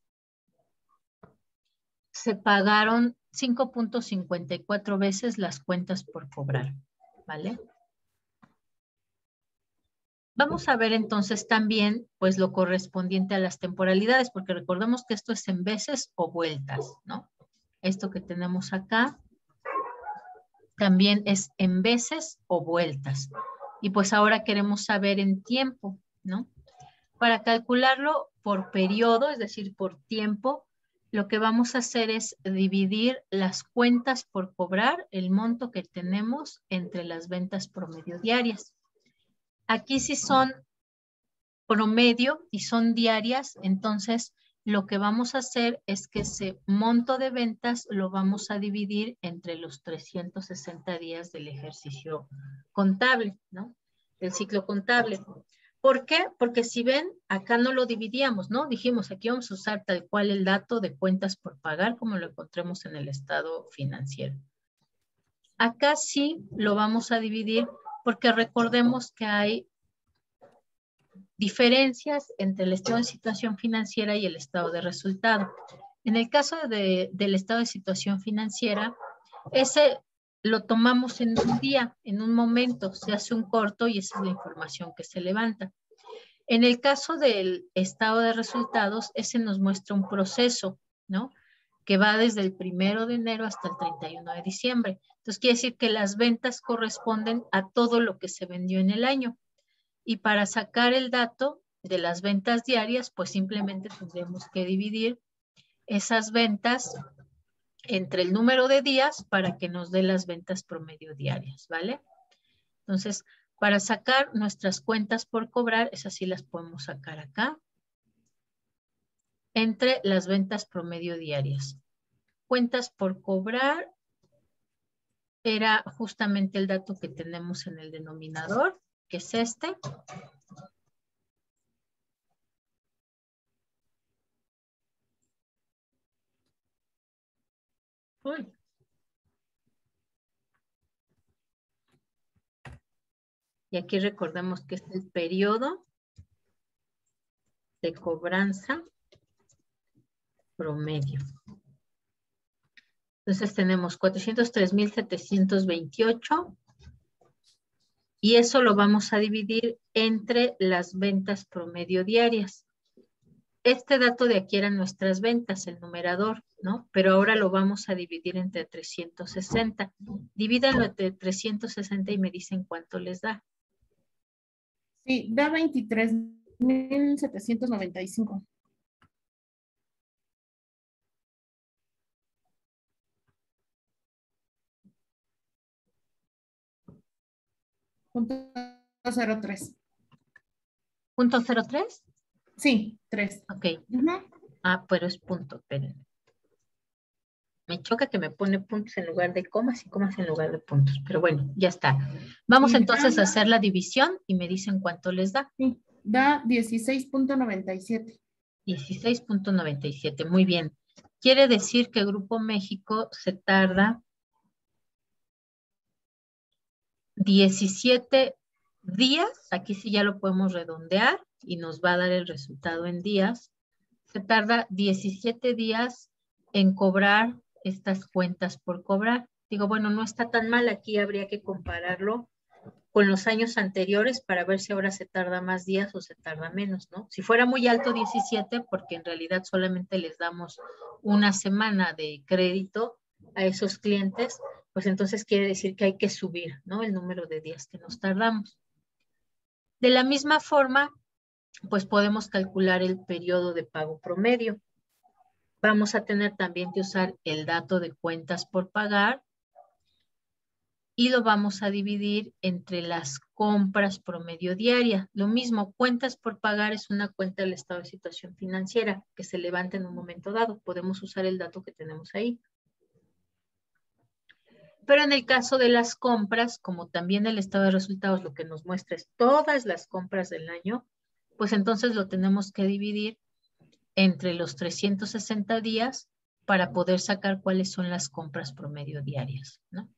se pagaron 5.54 veces las cuentas por cobrar, ¿vale? Vamos a ver entonces también, pues, lo correspondiente a las temporalidades, porque recordemos que esto es en veces o vueltas, ¿no? Esto que tenemos acá también es en veces o vueltas. Y pues ahora queremos saber en tiempo, ¿no? Para calcularlo por periodo, es decir, por tiempo, lo que vamos a hacer es dividir las cuentas por cobrar, el monto que tenemos entre las ventas promedio diarias. Aquí sí son promedio y son diarias, entonces lo que vamos a hacer es que ese monto de ventas lo vamos a dividir entre los 360 días del ejercicio contable, ¿no? Del ciclo contable. ¿Por qué? Porque si ven, acá no lo dividíamos, ¿no? Dijimos, aquí vamos a usar tal cual el dato de cuentas por pagar como lo encontremos en el estado financiero. Acá sí lo vamos a dividir porque recordemos que hay diferencias entre el estado de situación financiera y el estado de resultado. En el caso del estado de situación financiera, ese lo tomamos en un día, en un momento, se hace un corto y esa es la información que se levanta. En el caso del estado de resultados, ese nos muestra un proceso, ¿no? Que va desde el 1 de enero hasta el 31 de diciembre. Entonces, quiere decir que las ventas corresponden a todo lo que se vendió en el año. Y para sacar el dato de las ventas diarias, pues simplemente tendremos que dividir esas ventas entre el número de días para que nos dé las ventas promedio diarias, ¿vale? Entonces, para sacar nuestras cuentas por cobrar, esas sí las podemos sacar acá, entre las ventas promedio diarias. Cuentas por cobrar era justamente el dato que tenemos en el denominador, que es este. Uy. Y aquí recordemos que es el periodo de cobranza promedio. Entonces tenemos 403,728 y eso lo vamos a dividir entre las ventas promedio diarias. Este dato de aquí eran nuestras ventas, el numerador, ¿no? Pero ahora lo vamos a dividir entre 360. Divídanlo entre 360 y me dicen cuánto les da. Sí, da 23,795. .03. ¿.03? Sí, 3. Ok. Ah, pero es punto, espérenme. Me choca que me pone puntos en lugar de comas y comas en lugar de puntos. Pero bueno, ya está. Vamos entonces a hacer la división y me dicen cuánto les da. Sí, da 16.97. 16.97, muy bien. Quiere decir que Grupo México se tarda 17 días. Aquí sí ya lo podemos redondear y nos va a dar el resultado en días. Se tarda 17 días en cobrar estas cuentas por cobrar. Digo, bueno, no está tan mal, aquí habría que compararlo con los años anteriores para ver si ahora se tarda más días o se tarda menos, ¿no? Si fuera muy alto 17, porque en realidad solamente les damos una semana de crédito a esos clientes, pues entonces quiere decir que hay que subir, ¿no? El número de días que nos tardamos. De la misma forma, pues podemos calcular el periodo de pago promedio. Vamos a tener también que usar el dato de cuentas por pagar y lo vamos a dividir entre las compras promedio diaria. Lo mismo, cuentas por pagar es una cuenta del estado de situación financiera que se levanta en un momento dado. Podemos usar el dato que tenemos ahí. Pero en el caso de las compras, como también el estado de resultados lo que nos muestra es todas las compras del año, pues entonces lo tenemos que dividir entre los 360 días para poder sacar cuáles son las compras promedio diarias, ¿no?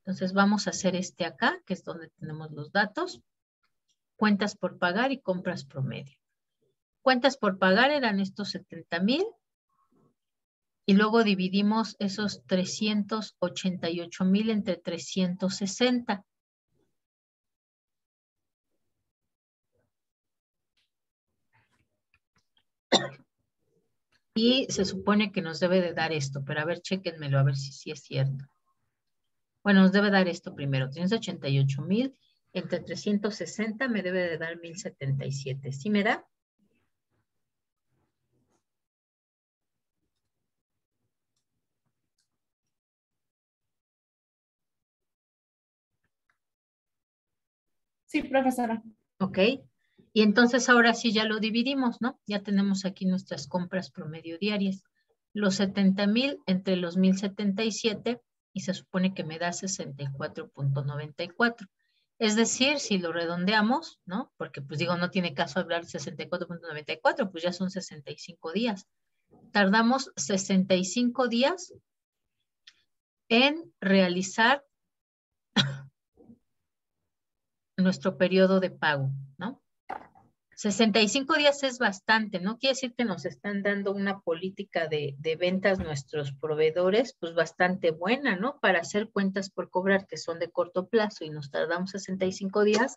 Entonces vamos a hacer este acá, que es donde tenemos los datos. Cuentas por pagar y compras promedio. Cuentas por pagar eran estos 70,000. Y luego dividimos esos 388,000 entre 360. Y se supone que nos debe de dar esto, pero a ver, chéquenmelo, a ver si sí es cierto. Bueno, nos debe dar esto primero, 388,000 entre 360 me debe de dar 1,077. ¿Sí me da? Sí, profesora. Ok. Y entonces ahora sí ya lo dividimos, ¿no? Ya tenemos aquí nuestras compras promedio diarias. Los 70,000 entre los 1,077 y se supone que me da 64,94. Es decir, si lo redondeamos, ¿no? Porque pues digo, no tiene caso hablar de 64,94, pues ya son 65 días. Tardamos 65 días en realizar nuestro periodo de pago, ¿no? 65 días es bastante, no quiere decir que nos están dando una política de ventas nuestros proveedores, pues bastante buena, ¿no? Para hacer cuentas por cobrar que son de corto plazo y nos tardamos 65 días,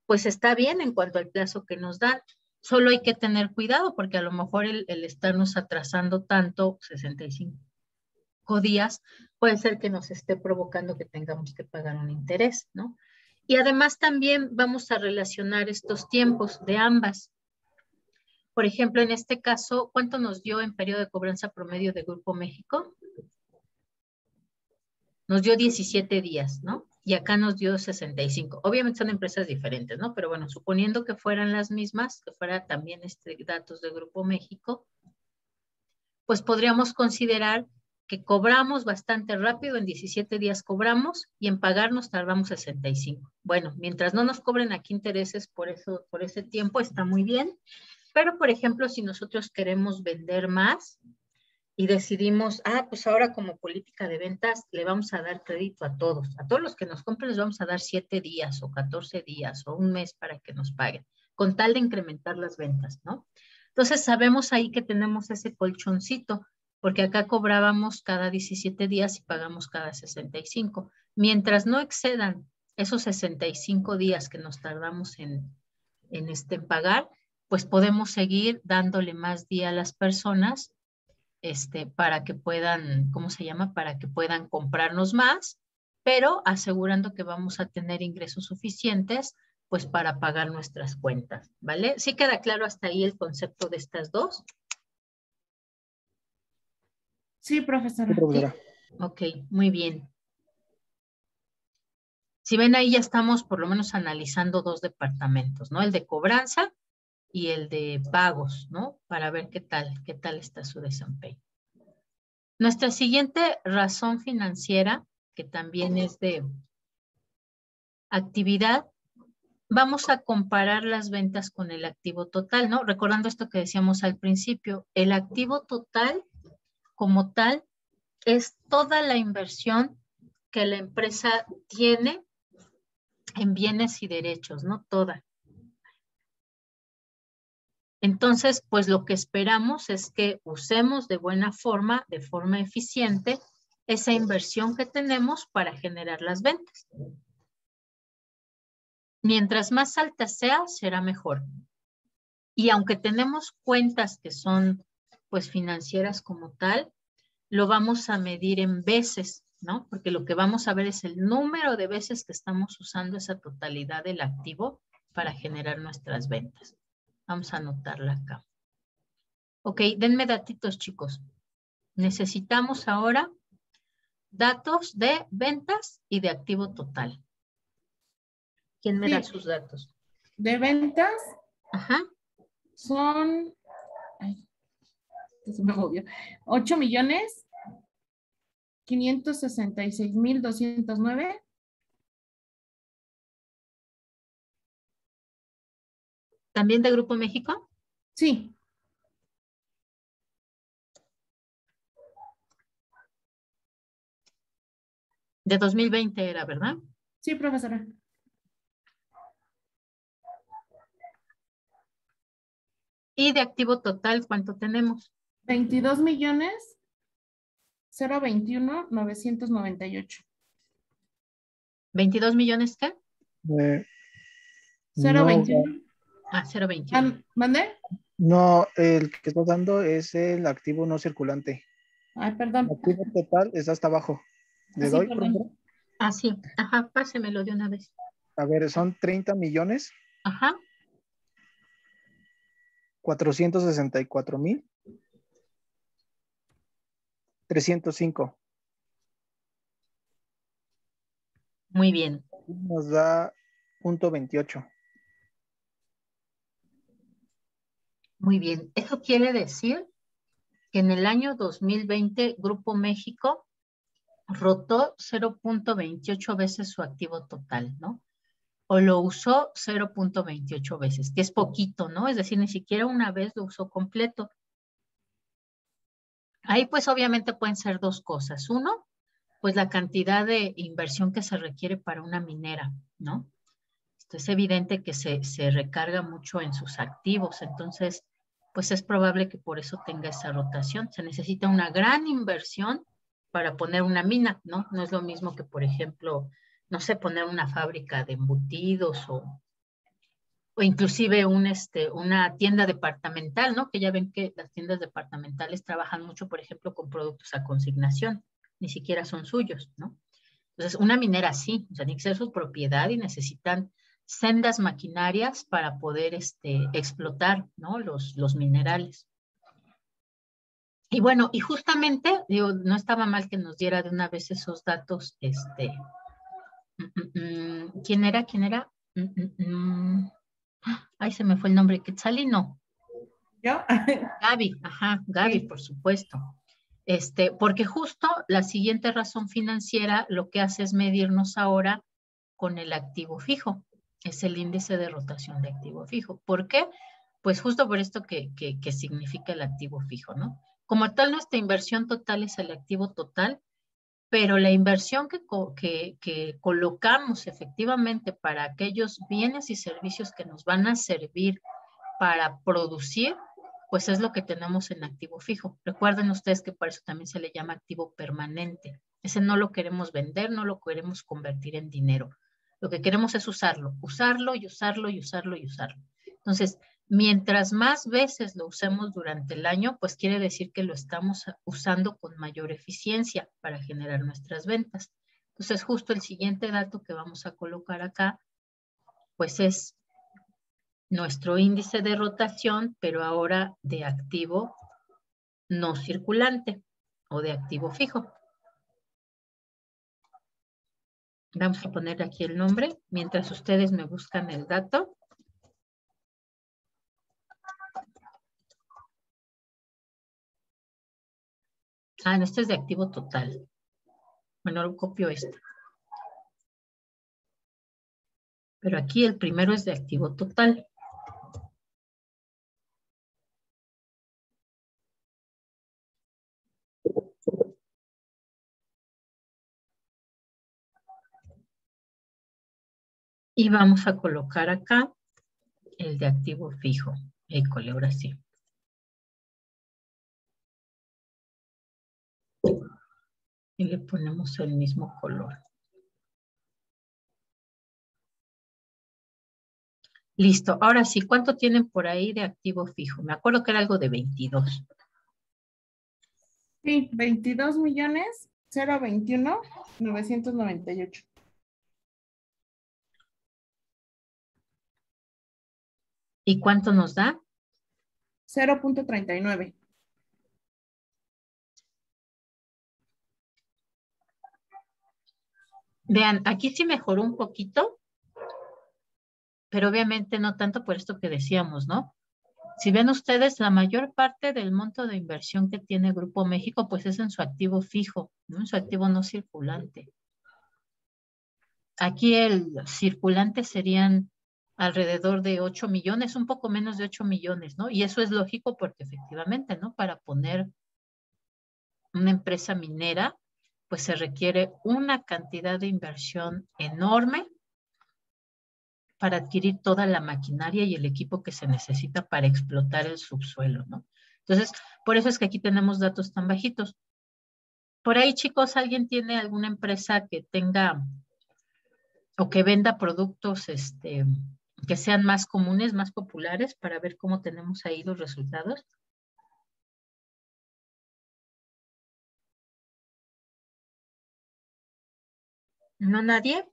pues está bien en cuanto al plazo que nos dan. Solo hay que tener cuidado porque a lo mejor el estarnos atrasando tanto, 65 días, puede ser que nos esté provocando que tengamos que pagar un interés, ¿no? Y además también vamos a relacionar estos tiempos de ambas. Por ejemplo, en este caso, ¿cuánto nos dio en periodo de cobranza promedio de Grupo México? Nos dio 17 días, ¿no? Y acá nos dio 65. Obviamente son empresas diferentes, ¿no? Pero bueno, suponiendo que fueran las mismas, que fuera también datos de Grupo México, pues podríamos considerar que cobramos bastante rápido, en 17 días cobramos y en pagarnos tardamos 65. Bueno, mientras no nos cobren aquí intereses por ese tiempo está muy bien, pero por ejemplo, si nosotros queremos vender más y decidimos, pues ahora como política de ventas le vamos a dar crédito a todos los que nos compren les vamos a dar 7 días o 14 días o un mes para que nos paguen, con tal de incrementar las ventas, ¿no? Entonces sabemos ahí que tenemos ese colchoncito, porque acá cobrábamos cada 17 días y pagamos cada 65. Mientras no excedan esos 65 días que nos tardamos en pagar, pues podemos seguir dándole más día a las personas para que puedan, ¿cómo se llama? Para que puedan comprarnos más, pero asegurando que vamos a tener ingresos suficientes pues para pagar nuestras cuentas, ¿vale? ¿Sí queda claro hasta ahí el concepto de estas dos? Sí, profesora. Sí, profesora. Ok, muy bien. Si ven ahí ya estamos por lo menos analizando dos departamentos, ¿no? El de cobranza y el de pagos, ¿no? Para ver qué tal está su desempeño. Nuestra siguiente razón financiera, que también es de actividad, vamos a comparar las ventas con el activo total, ¿no? Recordando esto que decíamos al principio, el activo total como tal es toda la inversión que la empresa tiene en bienes y derechos, ¿no? Toda. Entonces, pues lo que esperamos es que usemos de buena forma, de forma eficiente, esa inversión que tenemos para generar las ventas. Mientras más alta sea, será mejor. Y aunque tenemos cuentas que son pues financieras como tal, lo vamos a medir en veces, ¿no? Porque lo que vamos a ver es el número de veces que estamos usando esa totalidad del activo para generar nuestras ventas. Vamos a anotarla acá. Ok, denme datitos, chicos. Necesitamos ahora datos de ventas y de activo total. ¿Quién me da sus datos? De ventas. Ajá. Son, se me movió, 8,566,209. ¿También de Grupo México? Sí. De 2020 era, ¿verdad? Sí, profesora. Y de activo total, ¿cuánto tenemos? 22,021,998. ¿22 millones qué? No, 0,21. Ah, 0.21. ¿Mandé? no, el que estás dando es el activo no circulante. Ay, El perdón. activo total está hasta abajo. ¿Le Sí, doy, perdón. profesora? Ah, sí. Ajá, pásemelo de una vez. A ver, son 30 millones Ajá. 464,305. Muy bien. Nos da .28. Muy bien. Eso quiere decir que en el año 2020 Grupo México rotó 0.28 veces su activo total, ¿no? O lo usó 0.28 veces, que es poquito, ¿no? Es decir, ni siquiera una vez lo usó completo. Ahí pues obviamente pueden ser dos cosas. Uno, pues la cantidad de inversión que se requiere para una minera, ¿no? Esto es evidente que se recarga mucho en sus activos, entonces pues es probable que por eso tenga esa rotación. Se necesita una gran inversión para poner una mina, ¿no? No es lo mismo que, por ejemplo, no sé, poner una fábrica de embutidos o inclusive una tienda departamental, ¿no? Que ya ven que las tiendas departamentales trabajan mucho, por ejemplo, con productos a consignación, ni siquiera son suyos, ¿no? Entonces, una minera sí, o sea, tiene que ser su propiedad y necesitan sendas maquinarias para poder explotar, ¿no? Los minerales. Y bueno, y justamente, digo, no estaba mal que nos diera de una vez esos datos, ¿quién era? Ay, se me fue el nombre, Quetzalino. ¿Yo? Gaby, ajá, Gaby, Sí. por supuesto. Porque justo la siguiente razón financiera lo que hace es medirnos ahora con el activo fijo. Es el índice de rotación de activo fijo. ¿Por qué? Pues justo por esto que significa el activo fijo, ¿no? Como tal, nuestra inversión total es el activo total, pero la inversión que colocamos efectivamente para aquellos bienes y servicios que nos van a servir para producir, pues es lo que tenemos en activo fijo. Recuerden ustedes que por eso también se le llama activo permanente. Ese no lo queremos vender, no lo queremos convertir en dinero. Lo que queremos es usarlo, usarlo y usarlo y usarlo y usarlo. Entonces, mientras más veces lo usemos durante el año, pues quiere decir que lo estamos usando con mayor eficiencia para generar nuestras ventas. Entonces, justo el siguiente dato que vamos a colocar acá, pues es nuestro índice de rotación, pero ahora de activo no circulante o de activo fijo. Vamos a poner aquí el nombre mientras ustedes me buscan el dato. Ah, no, este es de activo total. Bueno, lo copio este. Pero aquí el primero es de activo total. Y vamos a colocar acá el de activo fijo. École, ahora sí. Y le ponemos el mismo color. Listo. Ahora sí, ¿cuánto tienen por ahí de activo fijo? Me acuerdo que era algo de 22. Sí, 22,021,998. ¿Y cuánto nos da? 0.39. Vean, aquí sí mejoró un poquito, pero obviamente no tanto por esto que decíamos, ¿no? Si ven ustedes, la mayor parte del monto de inversión que tiene Grupo México, pues es en su activo fijo, ¿no? En su activo no circulante. Aquí el circulante serían alrededor de 8 millones, un poco menos de 8 millones, ¿no? Y eso es lógico porque efectivamente, ¿no? Para poner una empresa minera, pues se requiere una cantidad de inversión enorme para adquirir toda la maquinaria y el equipo que se necesita para explotar el subsuelo, ¿no? Entonces, por eso es que aquí tenemos datos tan bajitos. Por ahí, chicos, ¿alguien tiene alguna empresa que tenga o que venda productos que sean más comunes, más populares, para ver cómo tenemos ahí los resultados? ¿No, nadie?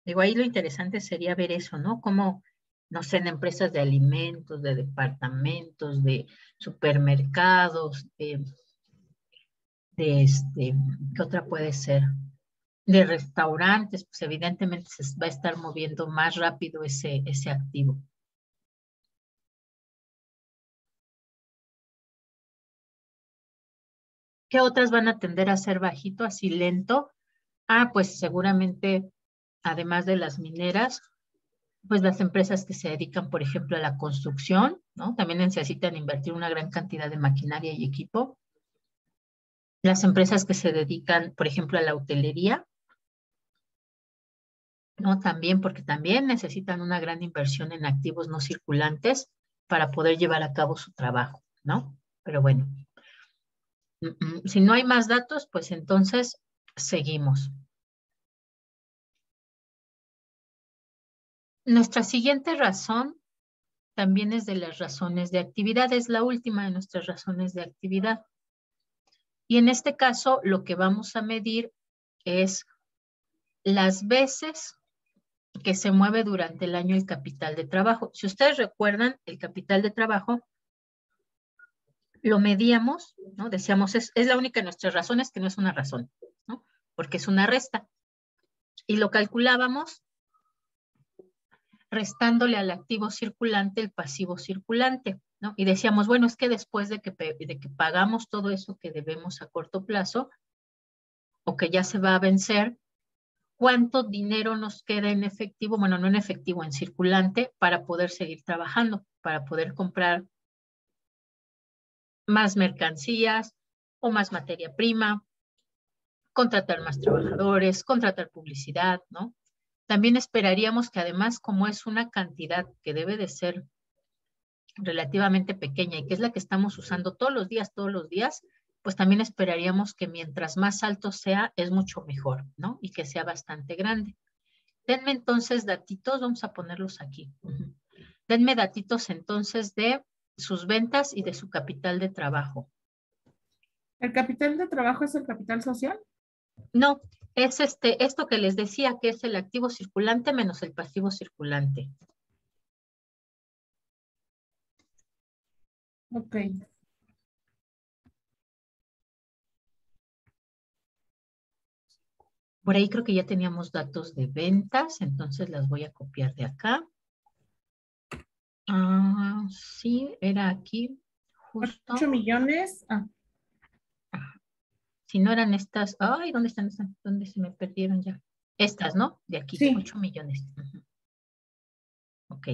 Digo, ahí lo interesante sería ver eso, ¿no? Cómo, no sé, en empresas de alimentos, de departamentos, de supermercados, ¿qué otra puede ser? De restaurantes, pues evidentemente se va a estar moviendo más rápido ese activo. ¿Qué otras van a tender a ser bajito, así lento? Ah, pues seguramente, además de las mineras, pues las empresas que se dedican, por ejemplo, a la construcción, ¿no? También necesitan invertir una gran cantidad de maquinaria y equipo. Las empresas que se dedican, por ejemplo, a la hotelería, ¿no? También, porque también necesitan una gran inversión en activos no circulantes para poder llevar a cabo su trabajo, ¿no? Pero bueno, si no hay más datos, pues entonces seguimos. Nuestra siguiente razón también es de las razones de actividad, es la última de nuestras razones de actividad. Y en este caso, lo que vamos a medir es las veces que se mueve durante el año el capital de trabajo. Si ustedes recuerdan, el capital de trabajo lo medíamos, ¿no? Decíamos, es la única de nuestras razones que no es una razón, ¿no? Porque es una resta. Y lo calculábamos restándole al activo circulante el pasivo circulante, ¿no? Y decíamos, bueno, es que después de que pagamos todo eso que debemos a corto plazo, o que ya se va a vencer, ¿cuánto dinero nos queda en efectivo? Bueno, no en efectivo, en circulante, para poder seguir trabajando, para poder comprar más mercancías o más materia prima, contratar más trabajadores, contratar publicidad, ¿no? También esperaríamos que además, como es una cantidad que debe de ser relativamente pequeña y que es la que estamos usando todos los días, pues también esperaríamos que mientras más alto sea, es mucho mejor, ¿no? Y que sea bastante grande. Denme entonces datitos, vamos a ponerlos aquí. Denme datitos entonces de sus ventas y de su capital de trabajo. ¿El capital de trabajo es el capital social? No, es esto que les decía, que es el activo circulante menos el pasivo circulante. Ok. Por ahí creo que ya teníamos datos de ventas, entonces las voy a copiar de acá. Ah, sí, era aquí, justo. 8 millones. Ah. Si no eran estas, ay, ¿dónde están? ¿Dónde se me perdieron ya? Estas, ¿no? De aquí, Sí. 8 millones. Ok.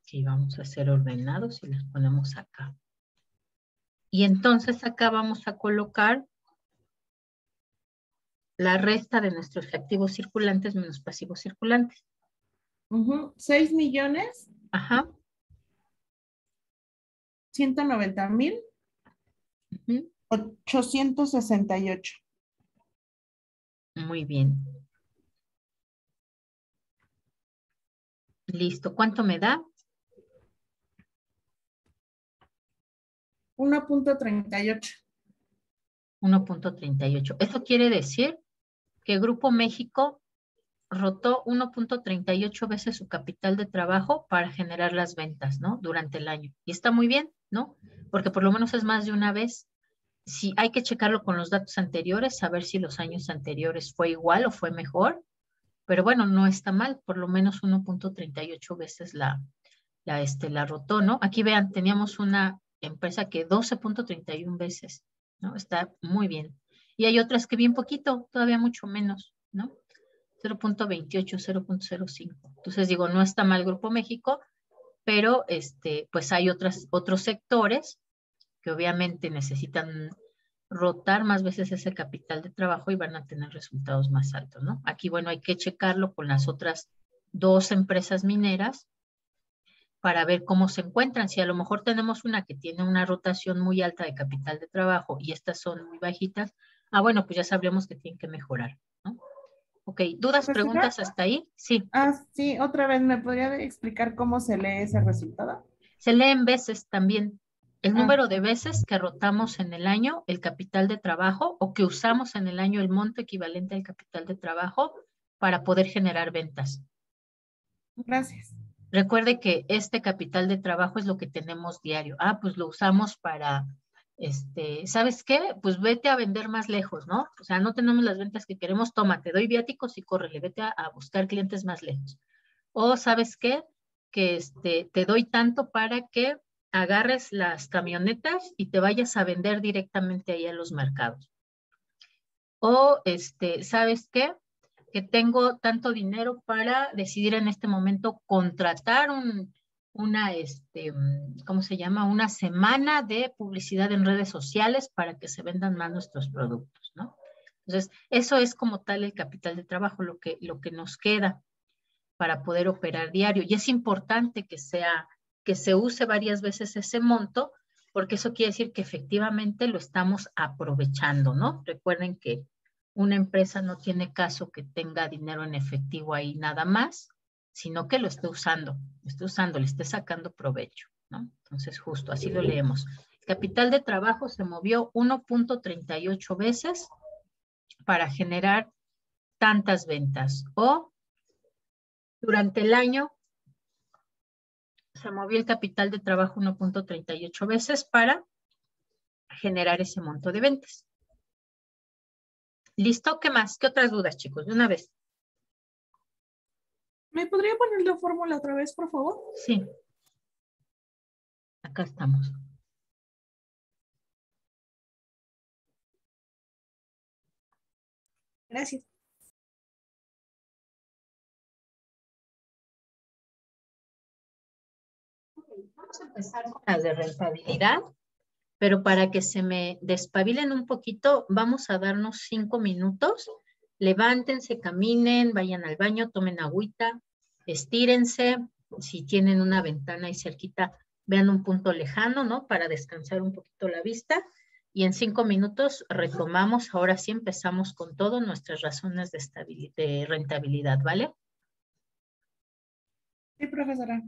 Sí, vamos a ser ordenados y las ponemos acá. Y entonces acá vamos a colocar la resta de nuestros activos circulantes menos pasivos circulantes. 6 millones. Ajá. 190,000. 868. Muy bien. Listo. ¿Cuánto me da? 1.38. 1.38. Eso quiere decir que Grupo México rotó 1.38 veces su capital de trabajo para generar las ventas, ¿no? Durante el año. Y está muy bien, ¿no? Porque por lo menos es más de una vez. Sí, hay que checarlo con los datos anteriores, saber si los años anteriores fue igual o fue mejor. Pero bueno, no está mal, por lo menos 1.38 veces la rotó, ¿no? Aquí vean, teníamos una empresa que 12.31 veces, ¿no? Está muy bien. Y hay otras que bien poquito, todavía mucho menos, ¿no? 0.28, 0.05. Entonces digo, no está mal Grupo México, pero pues hay otros sectores que obviamente necesitan rotar más veces ese capital de trabajo y van a tener resultados más altos, ¿no? Aquí, bueno, hay que checarlo con las otras 2 empresas mineras para ver cómo se encuentran. Si a lo mejor tenemos una que tiene una rotación muy alta de capital de trabajo y estas son muy bajitas, bueno, pues ya sabremos que tienen que mejorar, ¿no? Ok, ¿dudas, Profesora, preguntas hasta ahí? Sí. sí, otra vez, ¿me podría explicar cómo se lee ese resultado? Se lee en veces también. El Ah, número de veces que rotamos en el año el capital de trabajo o que usamos en el año el monto equivalente al capital de trabajo para poder generar ventas. gracias. Recuerde que este capital de trabajo es lo que tenemos diario. Pues lo usamos para, ¿sabes qué? Pues vete a vender más lejos, ¿no? O sea, no tenemos las ventas que queremos, toma, te doy viáticos y córrele, vete a buscar clientes más lejos. O, ¿sabes qué? Que te doy tanto para que agarres las camionetas y te vayas a vender directamente ahí a los mercados. O, ¿sabes qué? Que tengo tanto dinero para decidir en este momento contratar ¿cómo se llama? Una semana de publicidad en redes sociales para que se vendan más nuestros productos, ¿no? Entonces, eso es como tal el capital de trabajo, lo que nos queda para poder operar diario. Y es importante que se use varias veces ese monto, porque eso quiere decir que efectivamente lo estamos aprovechando, ¿no? Recuerden que una empresa no tiene caso que tenga dinero en efectivo ahí nada más, sino que lo le esté sacando provecho, ¿no? Entonces, justo así lo leemos. El capital de trabajo se movió 1.38 veces para generar tantas ventas. O durante el año se movió el capital de trabajo 1.38 veces para generar ese monto de ventas. ¿Listo? ¿Qué más? ¿Qué otras dudas, chicos? De una vez. ¿Me podría poner la fórmula otra vez, por favor? Sí. Acá estamos. Gracias. Vamos a empezar con las de rentabilidad, pero para que se me despabilen un poquito, vamos a darnos 5 minutos. Levántense, caminen, vayan al baño, tomen agüita, estírense. Si tienen una ventana ahí cerquita, vean un punto lejano, ¿no? Para descansar un poquito la vista. Y en 5 minutos retomamos. Ahora sí empezamos con todo nuestras razones de rentabilidad, ¿vale? Sí, profesora.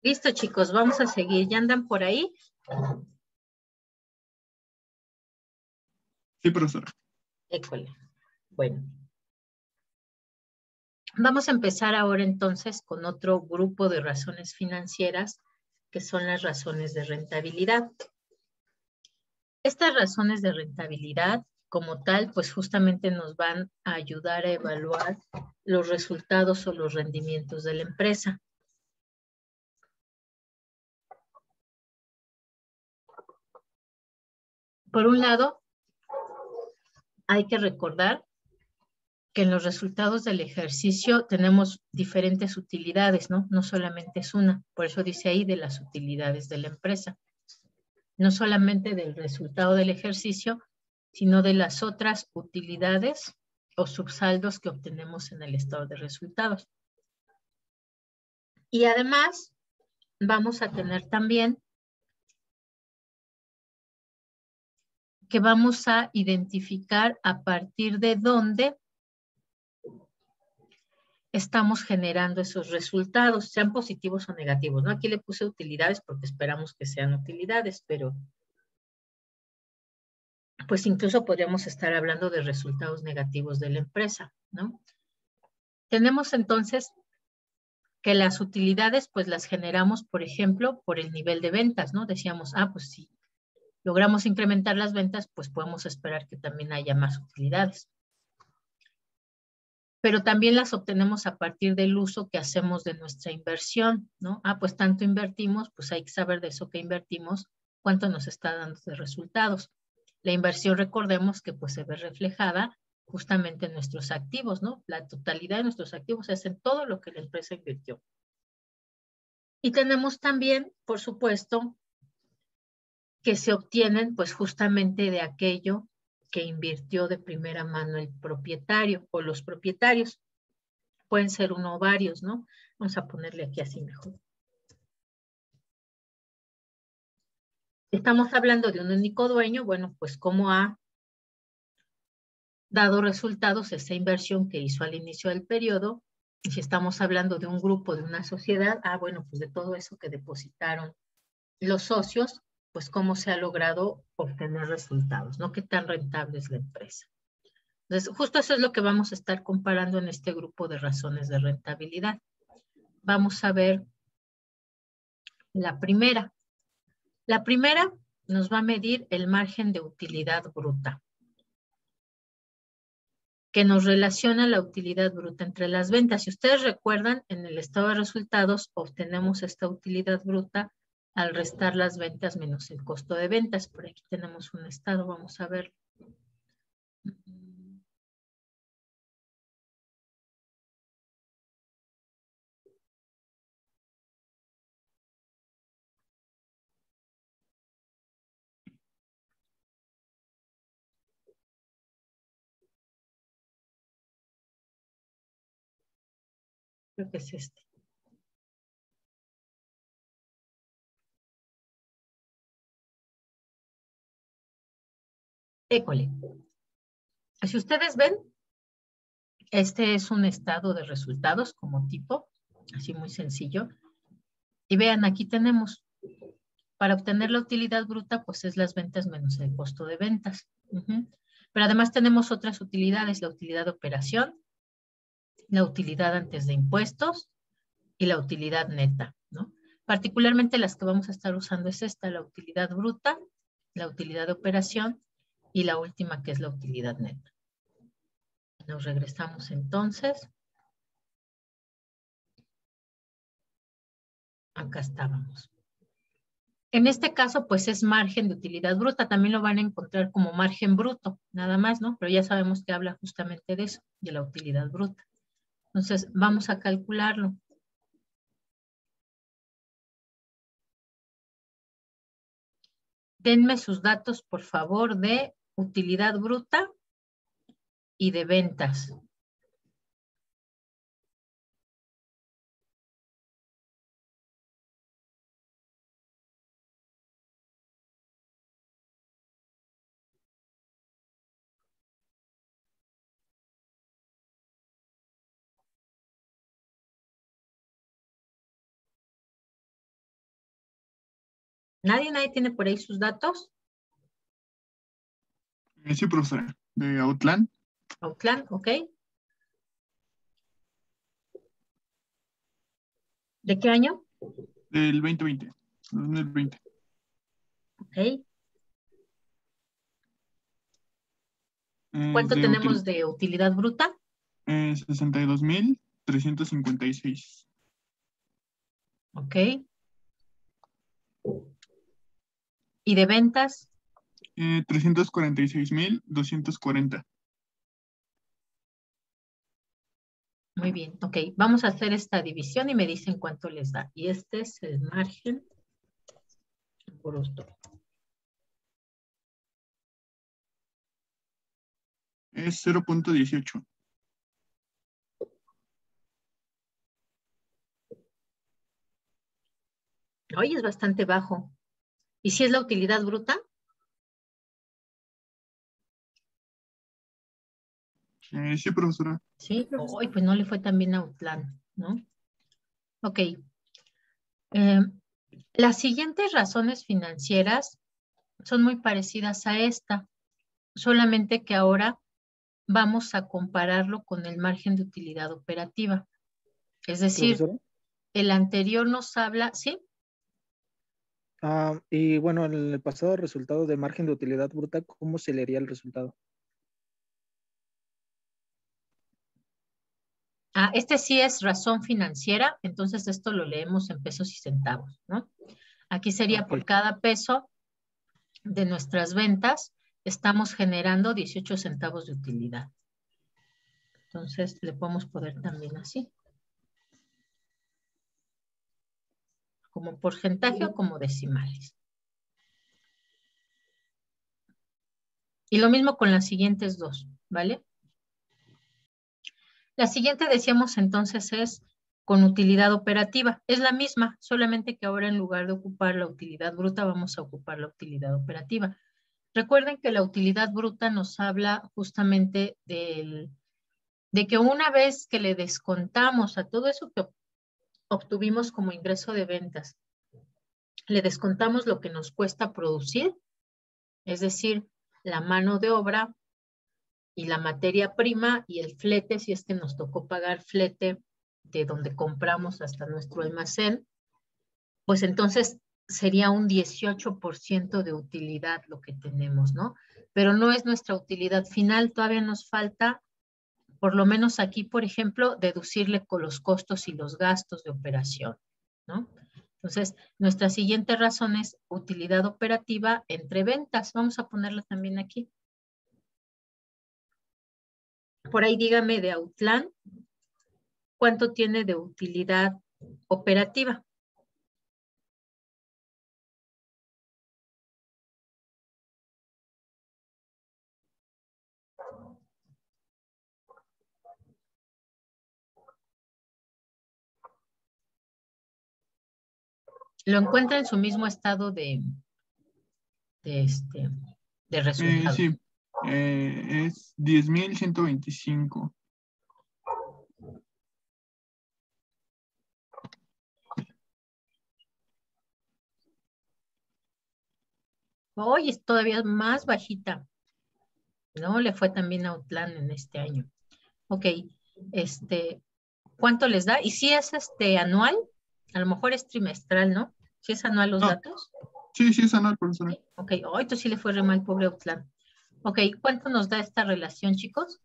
Listo, chicos, vamos a seguir. ¿Ya andan por ahí? Sí, profesora. École. Bueno. Vamos a empezar ahora entonces con otro grupo de razones financieras que son las razones de rentabilidad. Estas razones de rentabilidad como tal, pues justamente nos van a ayudar a evaluar los resultados o los rendimientos de la empresa. Por un lado, hay que recordar que en los resultados del ejercicio tenemos diferentes utilidades, ¿no? No solamente es una, por eso dice ahí de las utilidades de la empresa. No solamente del resultado del ejercicio, sino de las otras utilidades o subsaldos que obtenemos en el estado de resultados. Y además, vamos a tener también que vamos a identificar a partir de dónde estamos generando esos resultados, sean positivos o negativos, ¿no? Aquí le puse utilidades porque esperamos que sean utilidades, pero pues incluso podríamos estar hablando de resultados negativos de la empresa, ¿no? Tenemos entonces que las utilidades pues las generamos, por ejemplo, por el nivel de ventas, ¿no? Decíamos, pues si logramos incrementar las ventas, pues podemos esperar que también haya más utilidades. Pero también las obtenemos a partir del uso que hacemos de nuestra inversión, ¿no? Pues tanto invertimos, pues hay que saber de eso que invertimos, cuánto nos está dando de resultados. La inversión, recordemos que pues se ve reflejada justamente en nuestros activos, ¿no? La totalidad de nuestros activos es en todo lo que la empresa invirtió. Y tenemos también, por supuesto, que se obtienen pues justamente de aquello que invirtió de primera mano el propietario o los propietarios. Pueden ser uno o varios, ¿no? Vamos a ponerle aquí así mejor. Estamos hablando de un único dueño, bueno, pues cómo ha dado resultados esa inversión que hizo al inicio del periodo. Y si estamos hablando de un grupo, de una sociedad, bueno, pues de todo eso que depositaron los socios, pues cómo se ha logrado obtener resultados, ¿no? Qué tan rentable es la empresa. Entonces, justo eso es lo que vamos a estar comparando en este grupo de razones de rentabilidad. Vamos a ver la primera. La primera nos va a medir el margen de utilidad bruta, que nos relaciona la utilidad bruta entre las ventas. Si ustedes recuerdan, en el estado de resultados obtenemos esta utilidad bruta al restar las ventas menos el costo de ventas. Por aquí tenemos un estado, vamos a ver. Creo que es este. École. Si ustedes ven, este es un estado de resultados como tipo, así muy sencillo. Y vean, aquí tenemos, para obtener la utilidad bruta, pues es las ventas menos el costo de ventas. Pero además tenemos otras utilidades, la utilidad de operación, la utilidad antes de impuestos y la utilidad neta, ¿no? Particularmente las que vamos a estar usando es esta, la utilidad bruta, la utilidad de operación y la última que es la utilidad neta. Nos regresamos entonces. Acá estábamos. En este caso, pues es margen de utilidad bruta. También lo van a encontrar como margen bruto, nada más, ¿no? Pero ya sabemos que habla justamente de eso, de la utilidad bruta. Entonces, vamos a calcularlo. Denme sus datos, por favor, de utilidad bruta y de ventas. ¿Nadie tiene por ahí sus datos? Sí, profesora. De Outland. Outland, ok. ¿De qué año? Del 2020. 2020. Ok. ¿Cuánto tenemos de utilidad bruta? 62,356. Ok. ¿Y de ventas? 346,240. Muy bien, ok. Vamos a hacer esta división y me dicen cuánto les da. Y este es el margen bruto. Es 0.18. Oye, es bastante bajo. ¿Y si es la utilidad bruta? Sí, profesora. Sí. Hoy pues no le fue tan bien a Outland, ¿no? Ok. Las siguientes razones financieras son muy parecidas a esta, solamente que ahora vamos a compararlo con el margen de utilidad operativa. Es decir, Profesora. el anterior nos habla, ¿sí? Y bueno, en el pasado resultado de margen de utilidad bruta, ¿cómo se leería el resultado? Este sí es razón financiera, entonces esto lo leemos en pesos y centavos, ¿no? Aquí sería por cada peso de nuestras ventas, estamos generando 18 centavos de utilidad. Entonces le podemos poner también así. Como porcentaje o como decimales. Y lo mismo con las siguientes dos, ¿vale? La siguiente decíamos entonces es con utilidad operativa. Es la misma, solamente que ahora en lugar de ocupar la utilidad bruta, vamos a ocupar la utilidad operativa. Recuerden que la utilidad bruta nos habla justamente de que una vez que le descontamos a todo eso que obtuvimos como ingreso de ventas, le descontamos lo que nos cuesta producir, es decir, la mano de obra y la materia prima y el flete, si es que nos tocó pagar flete de donde compramos hasta nuestro almacén, pues entonces sería un 18% de utilidad lo que tenemos, ¿no? Pero no es nuestra utilidad final, todavía nos falta, por lo menos aquí, por ejemplo, deducirle con los costos y los gastos de operación, ¿no? Entonces, nuestra siguiente razón es utilidad operativa entre ventas. Vamos a ponerla también aquí. Por ahí dígame de Outland, ¿cuánto tiene de utilidad operativa? Lo encuentra en su mismo estado de resultados. Sí, es 10,125. Hoy es todavía más bajita. No le fue también a Outland en este año. Ok, ¿cuánto les da? Y si es anual, a lo mejor es trimestral, ¿no? Si es anual los datos. Sí, es anual, profesora. ¿Sí? Ok, hoy sí le fue re mal, pobre Outland. Ok, ¿cuánto nos da esta relación, chicos?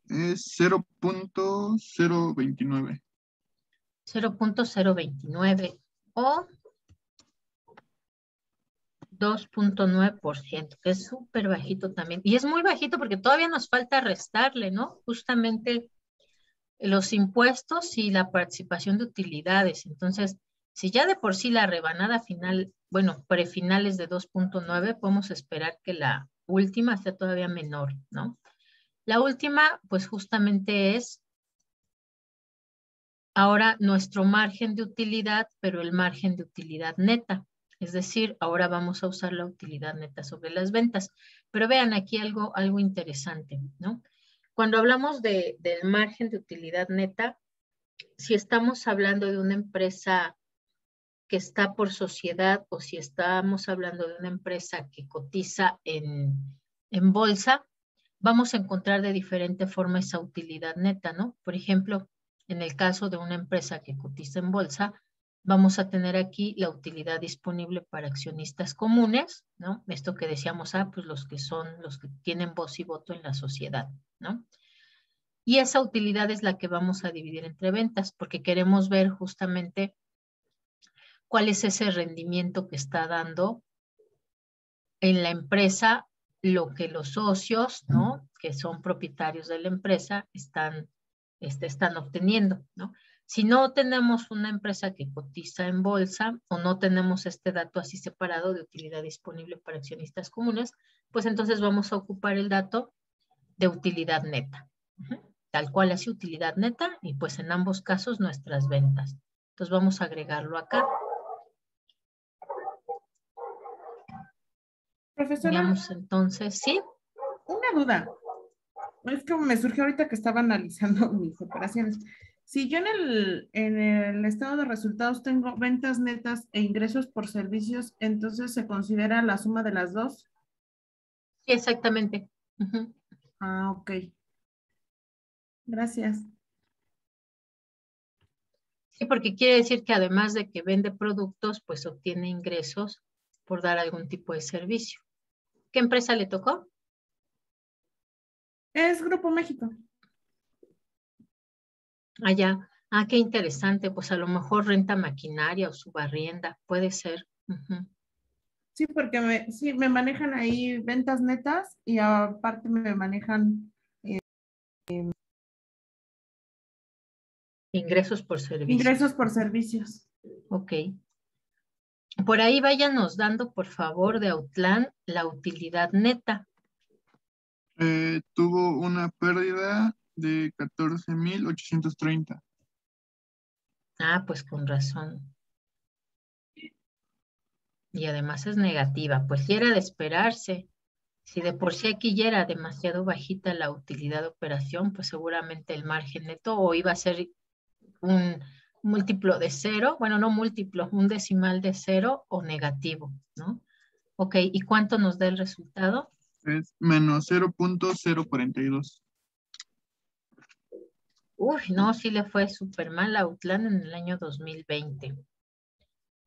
Es 0.029. 0.029 o 2.9%, que es súper bajito también. Y es muy bajito porque todavía nos falta restarle, ¿no? Justamente los impuestos y la participación de utilidades. Entonces, si ya de por sí la rebanada final, bueno, prefinales de 2.9, podemos esperar que la última sea todavía menor, ¿no? La última, pues justamente es ahora nuestro margen de utilidad, pero el margen de utilidad neta. Es decir, ahora vamos a usar la utilidad neta sobre las ventas. Pero vean aquí algo interesante, ¿no? Cuando hablamos del margen de utilidad neta, si estamos hablando de una empresa que está por sociedad o si estamos hablando de una empresa que cotiza en bolsa, vamos a encontrar de diferente forma esa utilidad neta, ¿no? Por ejemplo, en el caso de una empresa que cotiza en bolsa, vamos a tener aquí la utilidad disponible para accionistas comunes, ¿no? Esto que decíamos, pues los que tienen voz y voto en la sociedad, ¿no? Y esa utilidad es la que vamos a dividir entre ventas, porque queremos ver justamente cuál es ese rendimiento que está dando en la empresa lo que los socios, ¿no? Que son propietarios de la empresa, están obteniendo, ¿no? Si no tenemos una empresa que cotiza en bolsa o no tenemos este dato así separado de utilidad disponible para accionistas comunes, pues entonces vamos a ocupar el dato de utilidad neta. Tal cual así utilidad neta y pues en ambos casos nuestras ventas. Entonces vamos a agregarlo acá. Profesora, Veamos entonces, ¿sí? una duda. Es que me surgió ahorita que estaba analizando mis operaciones. Si yo en el estado de resultados tengo ventas netas e ingresos por servicios, entonces se considera la suma de las dos. Sí, exactamente. Ah, ok. Gracias. Sí, porque quiere decir que además de que vende productos, pues obtiene ingresos por dar algún tipo de servicio. ¿Qué empresa le tocó? Es Grupo México. Allá. Qué interesante. Pues a lo mejor renta maquinaria o subarrienda. Puede ser. Sí, porque me manejan ahí ventas netas y aparte me manejan Ingresos por servicios. ingresos por servicios. Ok. Por ahí váyanos dando, por favor, de Outland la utilidad neta. Tuvo una pérdida de 14,830. Pues con razón. Y además es negativa. Pues sí era de esperarse. Si de por sí aquí ya era demasiado bajita la utilidad de operación, pues seguramente el margen neto o iba a ser un múltiplo de 0, bueno, no múltiplo, un decimal de 0 o negativo, ¿no? Ok, ¿y cuánto nos da el resultado? Es menos 0,042. No, sí le fue súper mal a Outland en el año 2020.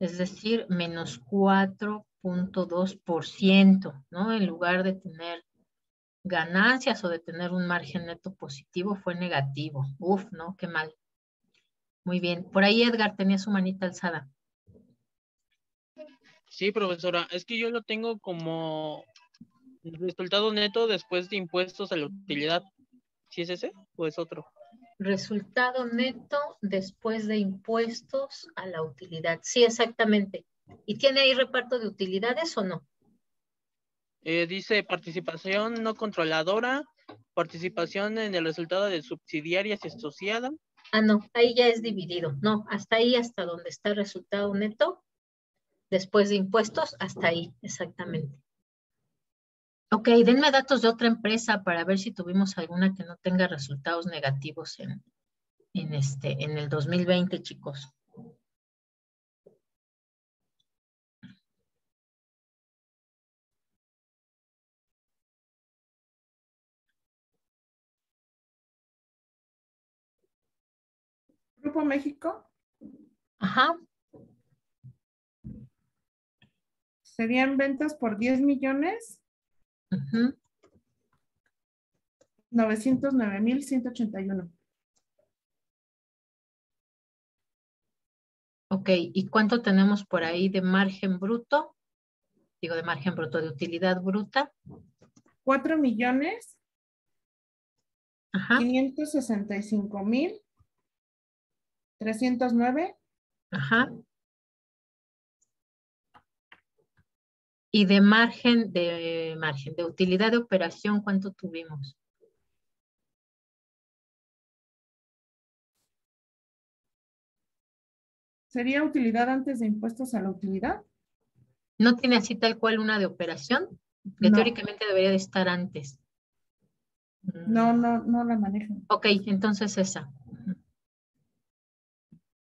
Es decir, menos 4,2%, ¿no? En lugar de tener ganancias o de tener un margen neto positivo, fue negativo. ¿No? Qué mal. Muy bien. Por ahí Edgar tenía su manita alzada. Sí, profesora, es que yo lo tengo como resultado neto después de impuestos a la utilidad. ¿Sí es ese o es otro? Resultado neto después de impuestos a la utilidad. Sí, exactamente. ¿Y tiene ahí reparto de utilidades o no? Dice participación no controladora, participación en el resultado de subsidiarias y asociadas. No, ahí ya es dividido. No, hasta ahí, hasta donde está el resultado neto, después de impuestos, hasta ahí, exactamente. Ok, denme datos de otra empresa para ver si tuvimos alguna que no tenga resultados negativos en el 2020, chicos. Grupo México. Ajá. Serían ventas por 10 millones. 909,181. Ok, ¿y cuánto tenemos por ahí de margen bruto? Digo, de margen bruto, de utilidad bruta. 4 millones. Ajá. 565,309. Ajá. Y de margen de utilidad de operación, ¿cuánto tuvimos? ¿Sería utilidad antes de impuestos a la utilidad? ¿No tiene así tal cual una de operación? Que No. teóricamente debería de estar antes. No la manejo. Ok, entonces esa.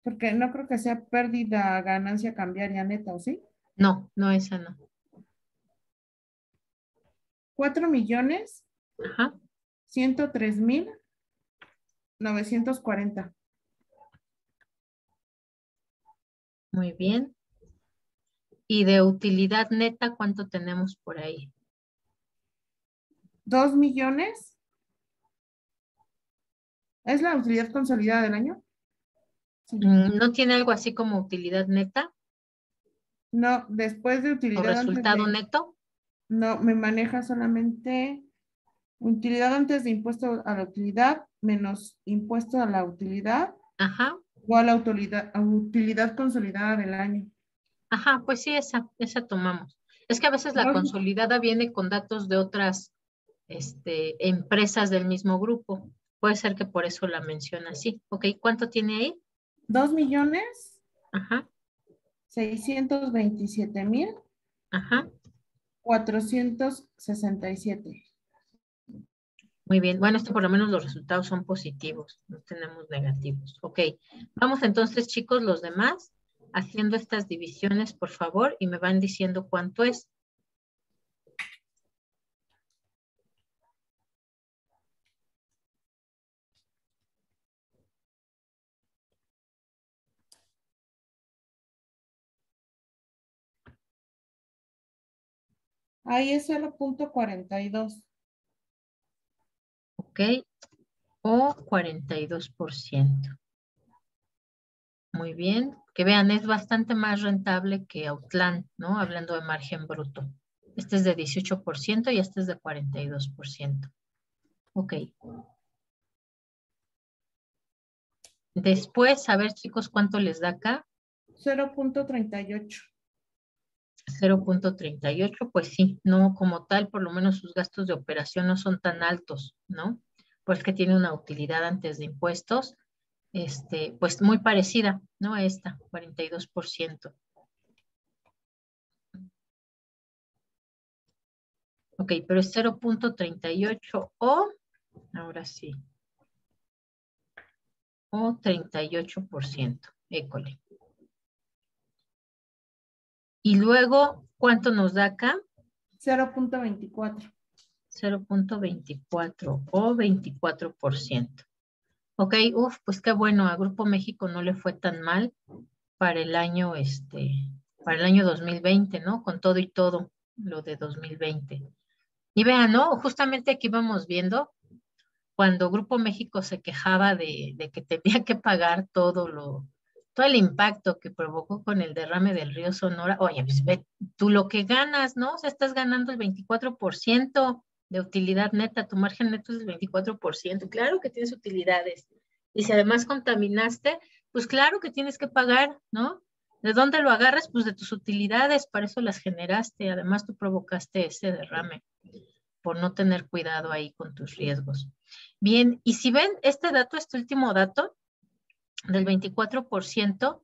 Porque no creo que sea pérdida, ganancia cambiaria neta, ¿o sí? No, esa no. 4.103.940. Muy bien. Y de utilidad neta, ¿cuánto tenemos por ahí? 2 millones. ¿Es la utilidad consolidada del año? Sí. ¿No tiene algo así como utilidad neta No, después de o utilidad resultado neto? No, me maneja solamente utilidad antes de impuesto a la utilidad menos impuesto a la utilidad Ajá, igual a utilidad consolidada del año. ajá, pues sí, esa tomamos. Es que a veces la Dos- consolidada viene con datos de otras empresas del mismo grupo. Puede ser que por eso la menciona así. Ok, ¿cuánto tiene ahí? 2.627.468. Ajá, ajá. Muy bien. Bueno, esto por lo menos los resultados son positivos, no tenemos negativos. Ok, vamos entonces, chicos, los demás, haciendo estas divisiones, por favor, y me van diciendo cuánto es. Ahí es 0.42. Ok, o 42%. Muy bien. Que vean, es bastante más rentable que Outland, ¿no? Hablando de margen bruto. Este es de 18% y este es de 42%. Ok. Después, a ver, chicos, ¿cuánto les da acá? 0.38. 0.38, pues sí, no como tal, por lo menos sus gastos de operación no son tan altos, ¿no? Pues que tiene una utilidad antes de impuestos, pues muy parecida, ¿no? A esta, 42%. Ok, pero es 0.38 o, ahora sí, o 38%, école. Y luego, ¿cuánto nos da acá? 0.24. 0.24 o 24%. Ok, pues qué bueno, a Grupo México no le fue tan mal para el año, para el año 2020, ¿no? Con todo y todo lo de 2020. Y vean, ¿no? Justamente aquí vamos viendo cuando Grupo México se quejaba de que tenía que pagar todo el impacto que provocó con el derrame del río Sonora. Oye, pues ve tú lo que ganas, ¿no? O sea, estás ganando el 24% de utilidad neta, tu margen neto es el 24%. Claro que tienes utilidades. Y si además contaminaste, pues claro que tienes que pagar, ¿no? ¿De dónde lo agarras? Pues de tus utilidades, para eso las generaste. Además, tú provocaste ese derrame por no tener cuidado ahí con tus riesgos. Bien, y si ven este dato, este último dato del 24%,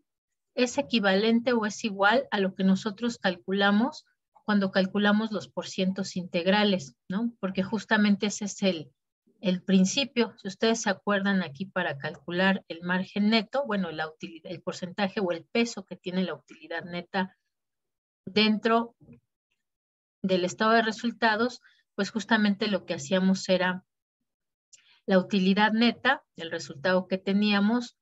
es equivalente o es igual a lo que nosotros calculamos cuando calculamos los porcientos integrales, ¿no? Porque justamente ese es el principio. Si ustedes se acuerdan aquí para calcular el margen neto, bueno, la utilidad, el porcentaje o el peso que tiene la utilidad neta dentro del estado de resultados, pues justamente lo que hacíamos era la utilidad neta, el resultado que teníamos,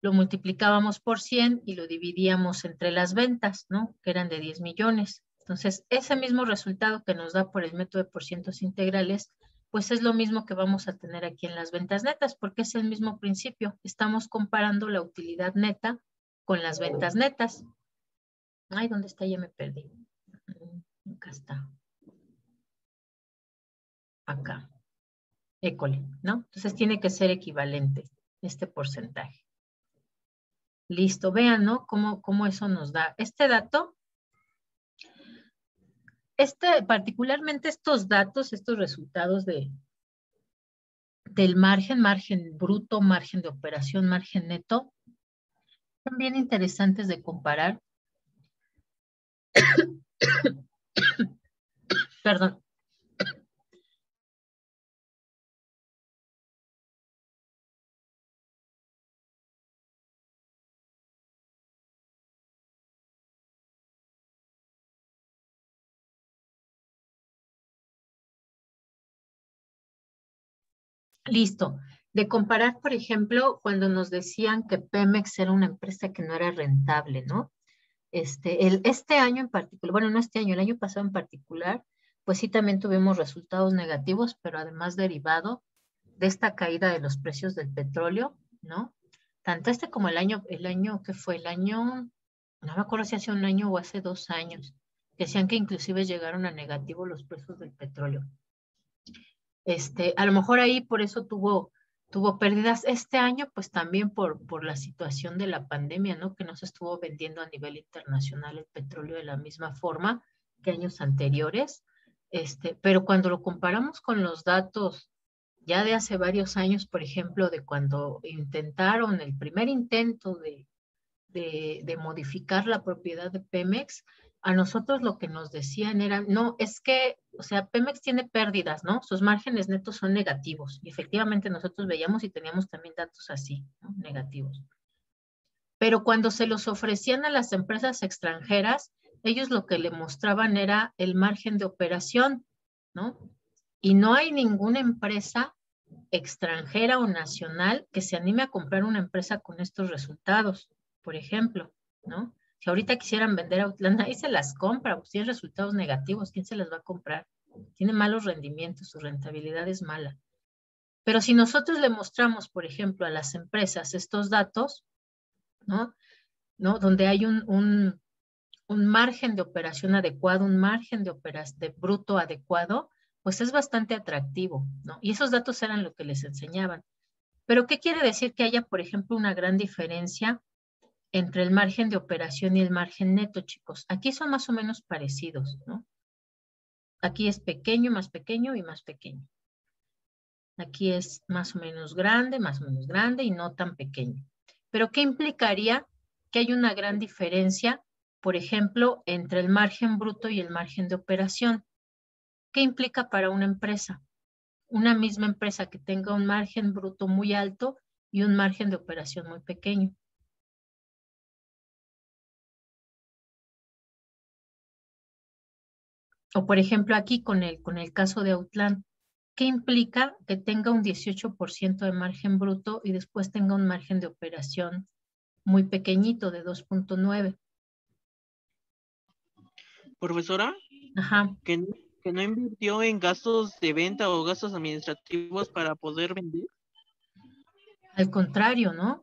lo multiplicábamos por 100 y lo dividíamos entre las ventas, ¿no? Que eran de 10 millones. Entonces, ese mismo resultado que nos da por el método de porcientos integrales, pues es lo mismo que vamos a tener aquí en las ventas netas, porque es el mismo principio. Estamos comparando la utilidad neta con las ventas netas. Ay, ¿dónde está? Ya me perdí. Acá está. Acá. École, ¿no? Entonces tiene que ser equivalente este porcentaje. Listo, vean, ¿no? Cómo eso nos da. Este dato, particularmente estos datos, estos resultados del margen bruto, margen de operación, margen neto, son bien interesantes de comparar. Perdón. Listo. De comparar, por ejemplo, cuando nos decían que Pemex era una empresa que no era rentable, ¿no? Este año en particular, bueno, no este año, el año pasado en particular, pues sí también tuvimos resultados negativos, pero además derivado de esta caída de los precios del petróleo, ¿no? Tanto como el año que fue el año, no me acuerdo si hace un año o hace 2 años, que decían que inclusive llegaron a negativo los precios del petróleo. A lo mejor ahí por eso tuvo pérdidas este año, pues también por la situación de la pandemia, ¿no? Que no se estuvo vendiendo a nivel internacional el petróleo de la misma forma que años anteriores. Pero cuando lo comparamos con los datos ya de hace varios años, por ejemplo, de cuando intentaron el primer intento de modificar la propiedad de Pemex, a nosotros lo que nos decían era, no, es que, o sea, Pemex tiene pérdidas, ¿no? Sus márgenes netos son negativos. Y efectivamente nosotros veíamos y teníamos también datos así, ¿no? Negativos. Pero cuando se los ofrecían a las empresas extranjeras, ellos lo que le mostraban era el margen de operación, ¿no? Y no hay ninguna empresa extranjera o nacional que se anime a comprar una empresa con estos resultados, por ejemplo, ¿no? Si ahorita quisieran vender Outland, ahí se las compra, pues tiene resultados negativos, ¿quién se las va a comprar? Tiene malos rendimientos, su rentabilidad es mala. Pero si nosotros le mostramos, por ejemplo, a las empresas estos datos, ¿no? Donde hay un margen de operación adecuado, un margen de bruto adecuado, pues es bastante atractivo, ¿no? Y esos datos eran lo que les enseñaban. Pero ¿qué quiere decir que haya, por ejemplo, una gran diferencia entre el margen de operación y el margen neto, chicos? Aquí son más o menos parecidos, ¿no? Aquí es pequeño y más pequeño. Aquí es más o menos grande y no tan pequeño. Pero ¿qué implicaría que hay una gran diferencia, por ejemplo, entre el margen bruto y el margen de operación? ¿Qué implica para una empresa? Una misma empresa que tenga un margen bruto muy alto y un margen de operación muy pequeño. O por ejemplo aquí con el caso de Outland, ¿qué implica que tenga un 18% de margen bruto y después tenga un margen de operación muy pequeñito de 2.9? Profesora, Ajá. que no invirtió en gastos de venta o gastos administrativos para poder vender. Al contrario, ¿no?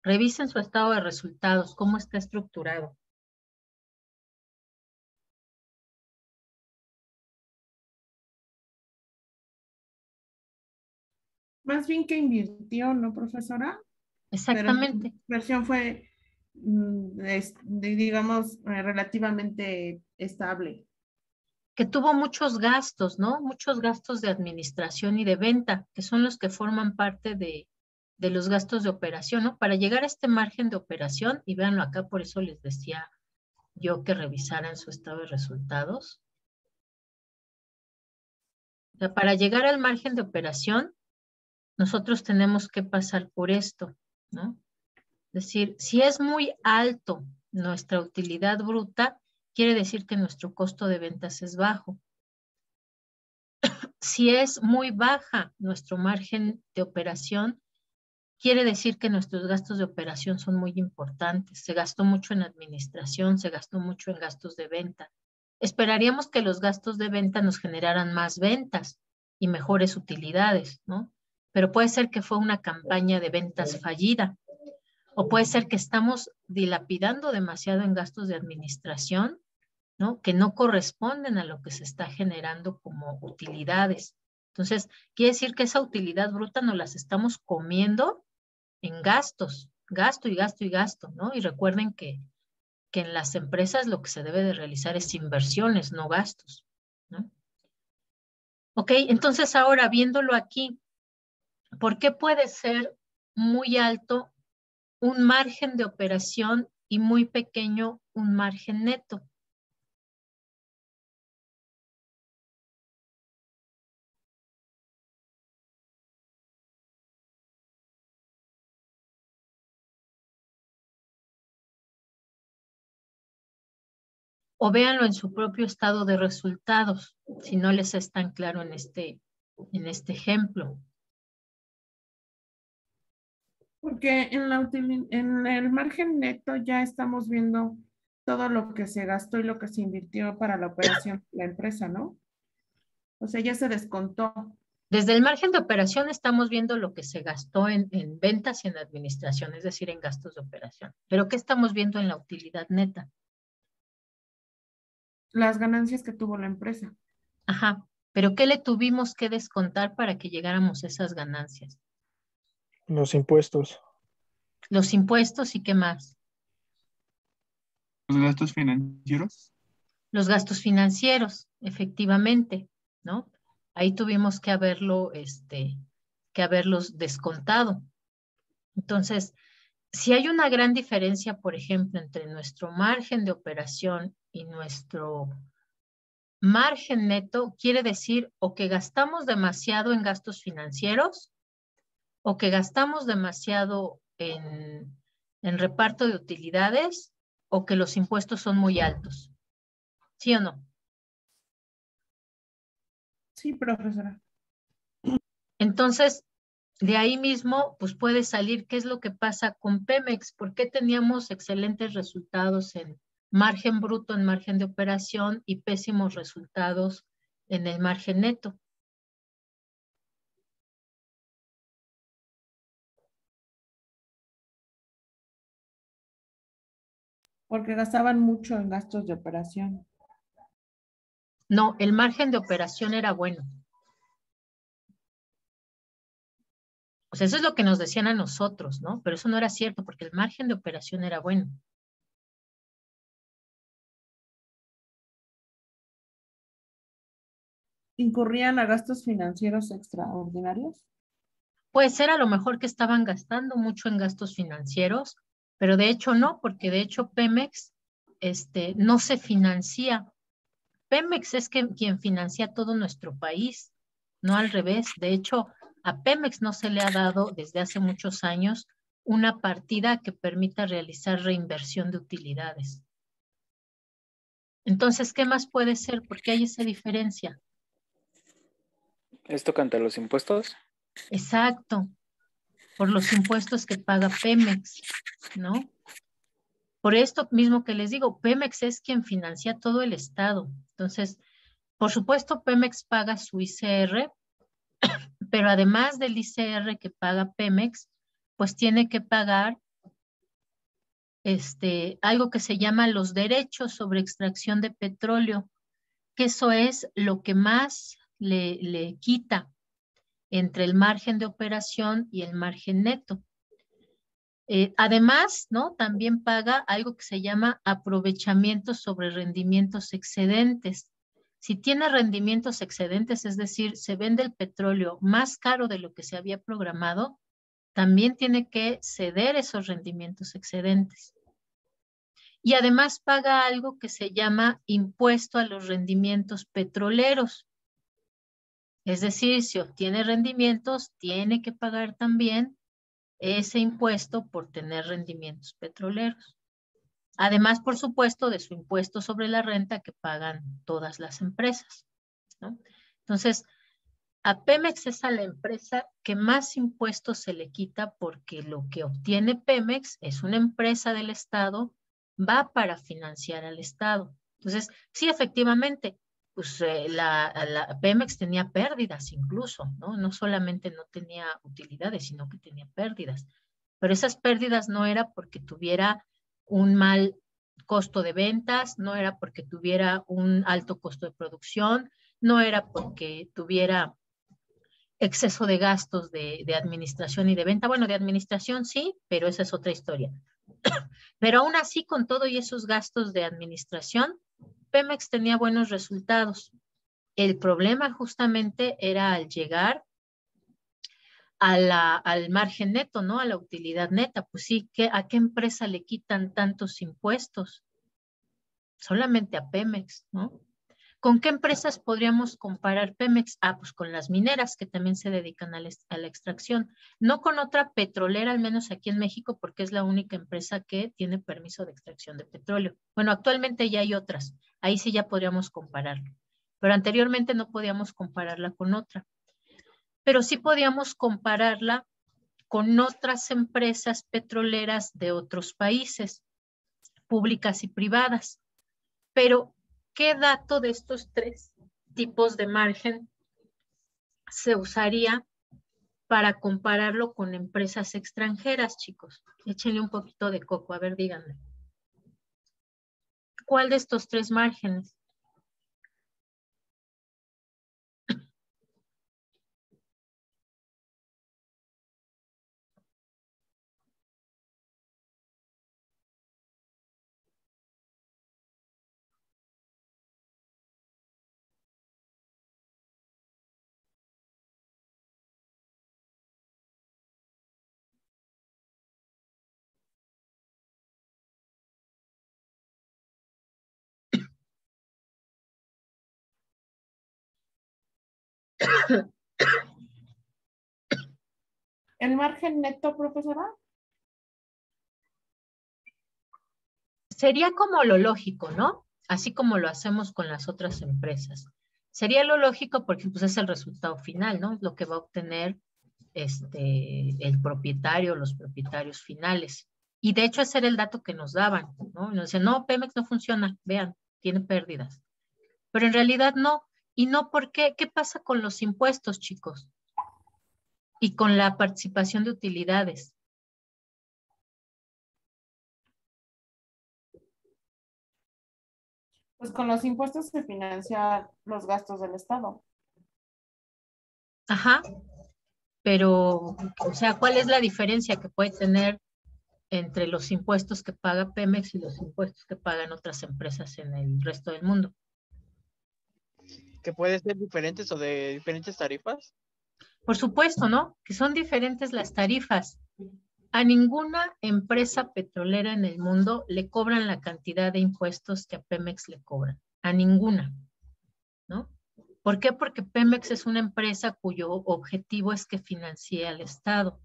Revisen su estado de resultados, cómo está estructurado. Más bien que invirtió, ¿no, profesora? Exactamente. Pero su inversión fue, digamos, relativamente estable. Que tuvo muchos gastos, ¿no? Muchos gastos de administración y de venta, que son los que forman parte de los gastos de operación, ¿no? Para llegar a este margen de operación, y véanlo acá, por eso les decía yo que revisaran su estado de resultados. O sea, para llegar al margen de operación, nosotros tenemos que pasar por esto, ¿no? Es decir, si es muy alto nuestra utilidad bruta, quiere decir que nuestro costo de ventas es bajo. Si es muy baja nuestro margen de operación, quiere decir que nuestros gastos de operación son muy importantes. Se gastó mucho en administración, se gastó mucho en gastos de venta. Esperaríamos que los gastos de venta nos generaran más ventas y mejores utilidades, ¿no? Pero puede ser que fue una campaña de ventas fallida, o puede ser que estamos dilapidando demasiado en gastos de administración, ¿no? Que no corresponden a lo que se está generando como utilidades. Entonces, quiere decir que esa utilidad bruta nos las estamos comiendo en gastos, gasto y gasto y gasto, ¿no? Y recuerden que en las empresas lo que se debe de realizar es inversiones, no gastos, ¿no? Ok, entonces ahora viéndolo aquí, ¿por qué puede ser muy alto un margen de operación y muy pequeño un margen neto? O véanlo en su propio estado de resultados, si no les es tan claro en este en este ejemplo. Porque en el margen neto ya estamos viendo todo lo que se gastó y lo que se invirtió para la operación de la empresa, ¿no? O sea, ya se descontó. Desde el margen de operación estamos viendo lo que se gastó en ventas y en administración, es decir, en gastos de operación. Pero ¿qué estamos viendo en la utilidad neta? Las ganancias que tuvo la empresa. Ajá, pero ¿qué le tuvimos que descontar para que llegáramos a esas ganancias? Los impuestos. Los impuestos y qué más. Los gastos financieros. Los gastos financieros, efectivamente, ¿no? Ahí tuvimos que haberlos descontado. Entonces, si hay una gran diferencia, por ejemplo, entre nuestro margen de operación y nuestro margen neto, quiere decir o que gastamos demasiado en gastos financieros o que gastamos demasiado en reparto de utilidades o que los impuestos son muy altos. ¿Sí o no? Sí, profesora. Entonces, de ahí mismo, pues puede salir qué es lo que pasa con Pemex, por qué teníamos excelentes resultados en margen bruto, en margen de operación y pésimos resultados en el margen neto. Porque gastaban mucho en gastos de operación. No, el margen de operación era bueno. O sea, eso es lo que nos decían a nosotros, ¿no? Pero eso no era cierto porque el margen de operación era bueno. ¿Incurrían a gastos financieros extraordinarios? Puede ser a lo mejor que estaban gastando mucho en gastos financieros, pero de hecho no, porque de hecho Pemex no se financia. Pemex es quien financia todo nuestro país, no al revés. De hecho, a Pemex no se le ha dado desde hace muchos años una partida que permita realizar reinversión de utilidades. Entonces, ¿qué más puede ser? ¿Por qué hay esa diferencia? ¿Esto canta los impuestos? Exacto, por los impuestos que paga Pemex, ¿no? Por esto mismo que les digo, Pemex es quien financia todo el Estado. Entonces, por supuesto, Pemex paga su ICR, pero además del ICR que paga Pemex, pues tiene que pagar algo que se llama los derechos sobre extracción de petróleo, que eso es lo que más le quita entre el margen de operación y el margen neto. Además, ¿no? También paga algo que se llama aprovechamiento sobre rendimientos excedentes. Si tiene rendimientos excedentes, es decir, se vende el petróleo más caro de lo que se había programado, también tiene que ceder esos rendimientos excedentes. Y además paga algo que se llama impuesto a los rendimientos petroleros. Es decir, si obtiene rendimientos, tiene que pagar también ese impuesto por tener rendimientos petroleros. Además, por supuesto, de su impuesto sobre la renta que pagan todas las empresas, ¿no? Entonces, a Pemex es a la empresa que más impuestos se le quita porque lo que obtiene Pemex es una empresa del Estado, va para financiar al Estado. Entonces, sí, efectivamente, pues la Pemex tenía pérdidas incluso, ¿no? No solamente no tenía utilidades, sino que tenía pérdidas. Pero esas pérdidas no era porque tuviera un mal costo de ventas, no era porque tuviera un alto costo de producción, no era porque tuviera exceso de gastos de administración y de venta. Bueno, de administración sí, pero esa es otra historia. Pero aún así, con todo y esos gastos de administración, Pemex tenía buenos resultados. El problema justamente era al llegar al margen neto, ¿no? A la utilidad neta. Pues sí, ¿a qué empresa le quitan tantos impuestos? Solamente a Pemex, ¿no? ¿Con qué empresas podríamos comparar Pemex? Ah, pues con las mineras que también se dedican a la extracción. No con otra petrolera, al menos aquí en México, porque es la única empresa que tiene permiso de extracción de petróleo. Bueno, actualmente ya hay otras. Ahí sí ya podríamos compararlo. Pero anteriormente no podíamos compararla con otra. pero sí podíamos compararla con otras empresas petroleras de otros países, públicas y privadas. Pero, ¿qué dato de estos tres tipos de margen se usaría para compararlo con empresas extranjeras, chicos? Échenle un poquito de coco, a ver, díganme. ¿Cuál de estos tres márgenes? ¿El margen neto, profesora? Sería como lo lógico, ¿no? Así como lo hacemos con las otras empresas. Sería lo lógico porque pues, es el resultado final, ¿no? Es lo que va a obtener el propietario, los propietarios finales. Y de hecho ese era el dato que nos daban, ¿no? Nos decían, no, Pemex no funciona, vean, tiene pérdidas. Pero en realidad no. ¿Y no por qué? ¿Qué pasa con los impuestos, chicos? Y con la participación de utilidades. Pues con los impuestos se financian los gastos del Estado. Ajá. Pero, o sea, ¿cuál es la diferencia que puede tener entre los impuestos que paga Pemex y los impuestos que pagan otras empresas en el resto del mundo? ¿Que puede ser diferentes o de diferentes tarifas? Por supuesto, ¿no? Que son diferentes las tarifas. A ninguna empresa petrolera en el mundo le cobran la cantidad de impuestos que a Pemex le cobran. A ninguna, ¿no? ¿Por qué? Porque Pemex es una empresa cuyo objetivo es que financie al Estado.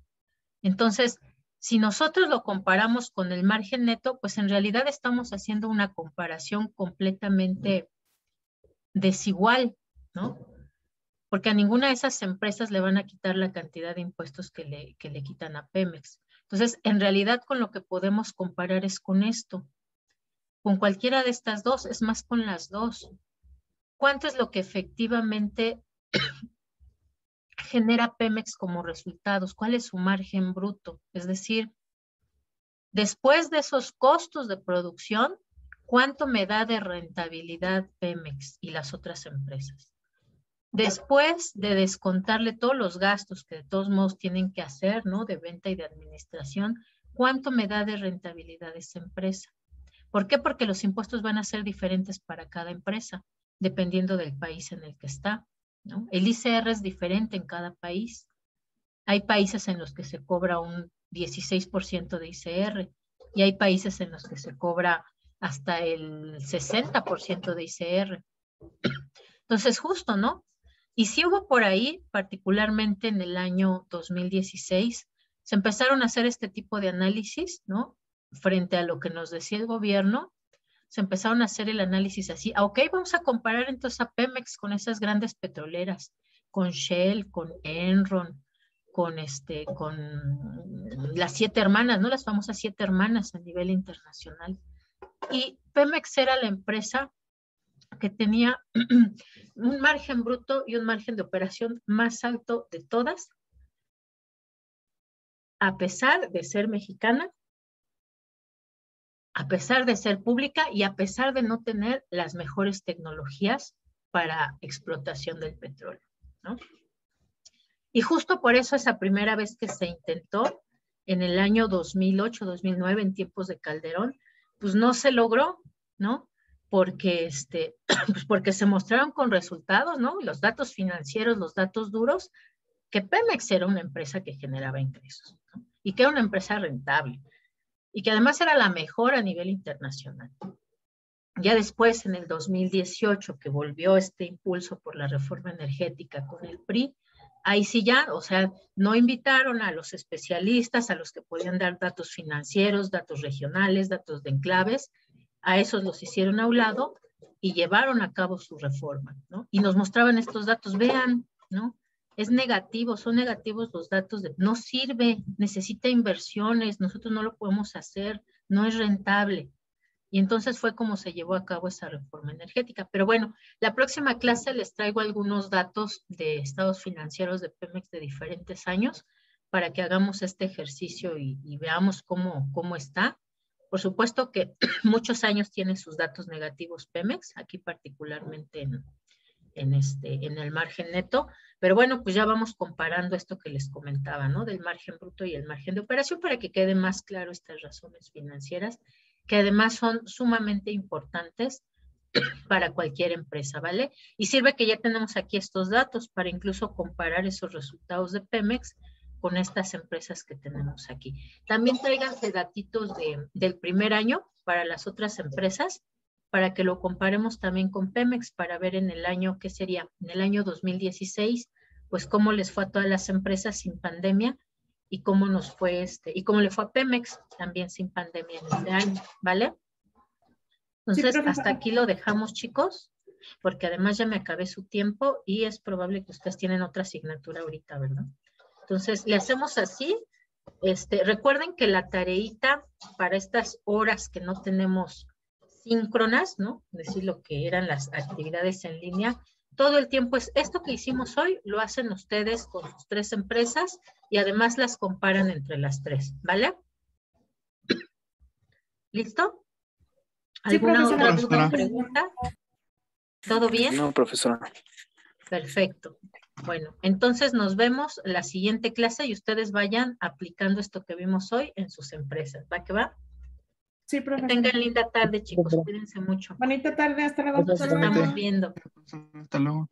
Entonces, si nosotros lo comparamos con el margen neto, pues en realidad estamos haciendo una comparación completamente desigual, ¿no? Porque a ninguna de esas empresas le van a quitar la cantidad de impuestos que le quitan a Pemex. Entonces, en realidad con lo que podemos comparar es con esto. Con cualquiera de estas dos, es más con las dos. ¿Cuánto es lo que efectivamente genera Pemex como resultados? ¿Cuál es su margen bruto? Es decir, después de esos costos de producción, ¿cuánto me da de rentabilidad Pemex y las otras empresas? Después de descontarle todos los gastos que de todos modos tienen que hacer, ¿no? De venta y de administración, ¿cuánto me da de rentabilidad esa empresa? ¿Por qué? Porque los impuestos van a ser diferentes para cada empresa, dependiendo del país en el que está, ¿no? El ICR es diferente en cada país. Hay países en los que se cobra un 16% de ICR y hay países en los que se cobra hasta el 60% de ICR. Entonces, justo, ¿no? Y sí hubo por ahí, particularmente en el año 2016, se empezaron a hacer este tipo de análisis, ¿no? Frente a lo que nos decía el gobierno, se empezaron a hacer el análisis así. Ok, vamos a comparar entonces a Pemex con esas grandes petroleras, con Shell, con Enron, con las 7 hermanas, ¿no? Las famosas 7 hermanas a nivel internacional. Y Pemex era la empresa que tenía un margen bruto y un margen de operación más alto de todas, a pesar de ser mexicana, a pesar de ser pública y a pesar de no tener las mejores tecnologías para explotación del petróleo, ¿no? Y justo por eso esa primera vez que se intentó en el año 2008, 2009, en tiempos de Calderón, pues no se logró, ¿no? Porque, pues porque se mostraron con resultados, ¿no? Los datos financieros, los datos duros, que Pemex era una empresa que generaba ingresos, ¿no? Y que era una empresa rentable, y que además era la mejor a nivel internacional. Ya después, en el 2018, que volvió este impulso por la reforma energética con el PRI, ahí sí ya, o sea, no invitaron a los especialistas, a los que podían dar datos financieros, datos regionales, datos de enclaves, a esos los hicieron a un lado y llevaron a cabo su reforma, ¿no? Y nos mostraban estos datos, vean, ¿no? es negativo, son negativos los datos, no sirve, necesita inversiones, nosotros no lo podemos hacer, no es rentable. Y entonces fue como se llevó a cabo esa reforma energética. Pero bueno, la próxima clase les traigo algunos datos de estados financieros de Pemex de diferentes años para que hagamos este ejercicio y veamos cómo está. Por supuesto que muchos años tiene sus datos negativos Pemex, aquí particularmente en el margen neto, pero bueno, pues ya vamos comparando esto que les comentaba, ¿no? Del margen bruto y el margen de operación para que quede más claro estas razones financieras que además son sumamente importantes para cualquier empresa, ¿vale? Y sirve que ya tenemos aquí estos datos para incluso comparar esos resultados de Pemex con estas empresas que tenemos aquí. También tráiganse datitos del primer año para las otras empresas, para que lo comparemos también con Pemex, para ver en el año, ¿qué sería? En el año 2016, pues cómo les fue a todas las empresas sin pandemia, y cómo nos fue y cómo le fue a Pemex también sin pandemia en este año, ¿vale? Entonces, sí, hasta aquí lo dejamos, chicos, porque además ya me acabé su tiempo y es probable que ustedes tienen otra asignatura ahorita, ¿verdad? Entonces, le hacemos así. Recuerden que la tareita para estas horas que no tenemos síncronas, ¿no? Es decir, lo que eran las actividades en línea, todo el tiempo es esto que hicimos hoy, lo hacen ustedes con sus 3 empresas y además las comparan entre las 3, ¿vale? ¿Listo? ¿Alguna sí, otra duda o pregunta? ¿Todo bien? No, profesora. Perfecto. Bueno, entonces nos vemos la siguiente clase y ustedes vayan aplicando esto que vimos hoy en sus empresas. ¿Va que va? Sí, profesora. Que tengan linda tarde, chicos. Cuídense mucho. Bonita tarde, hasta luego. Nos estamos viendo. Hasta luego.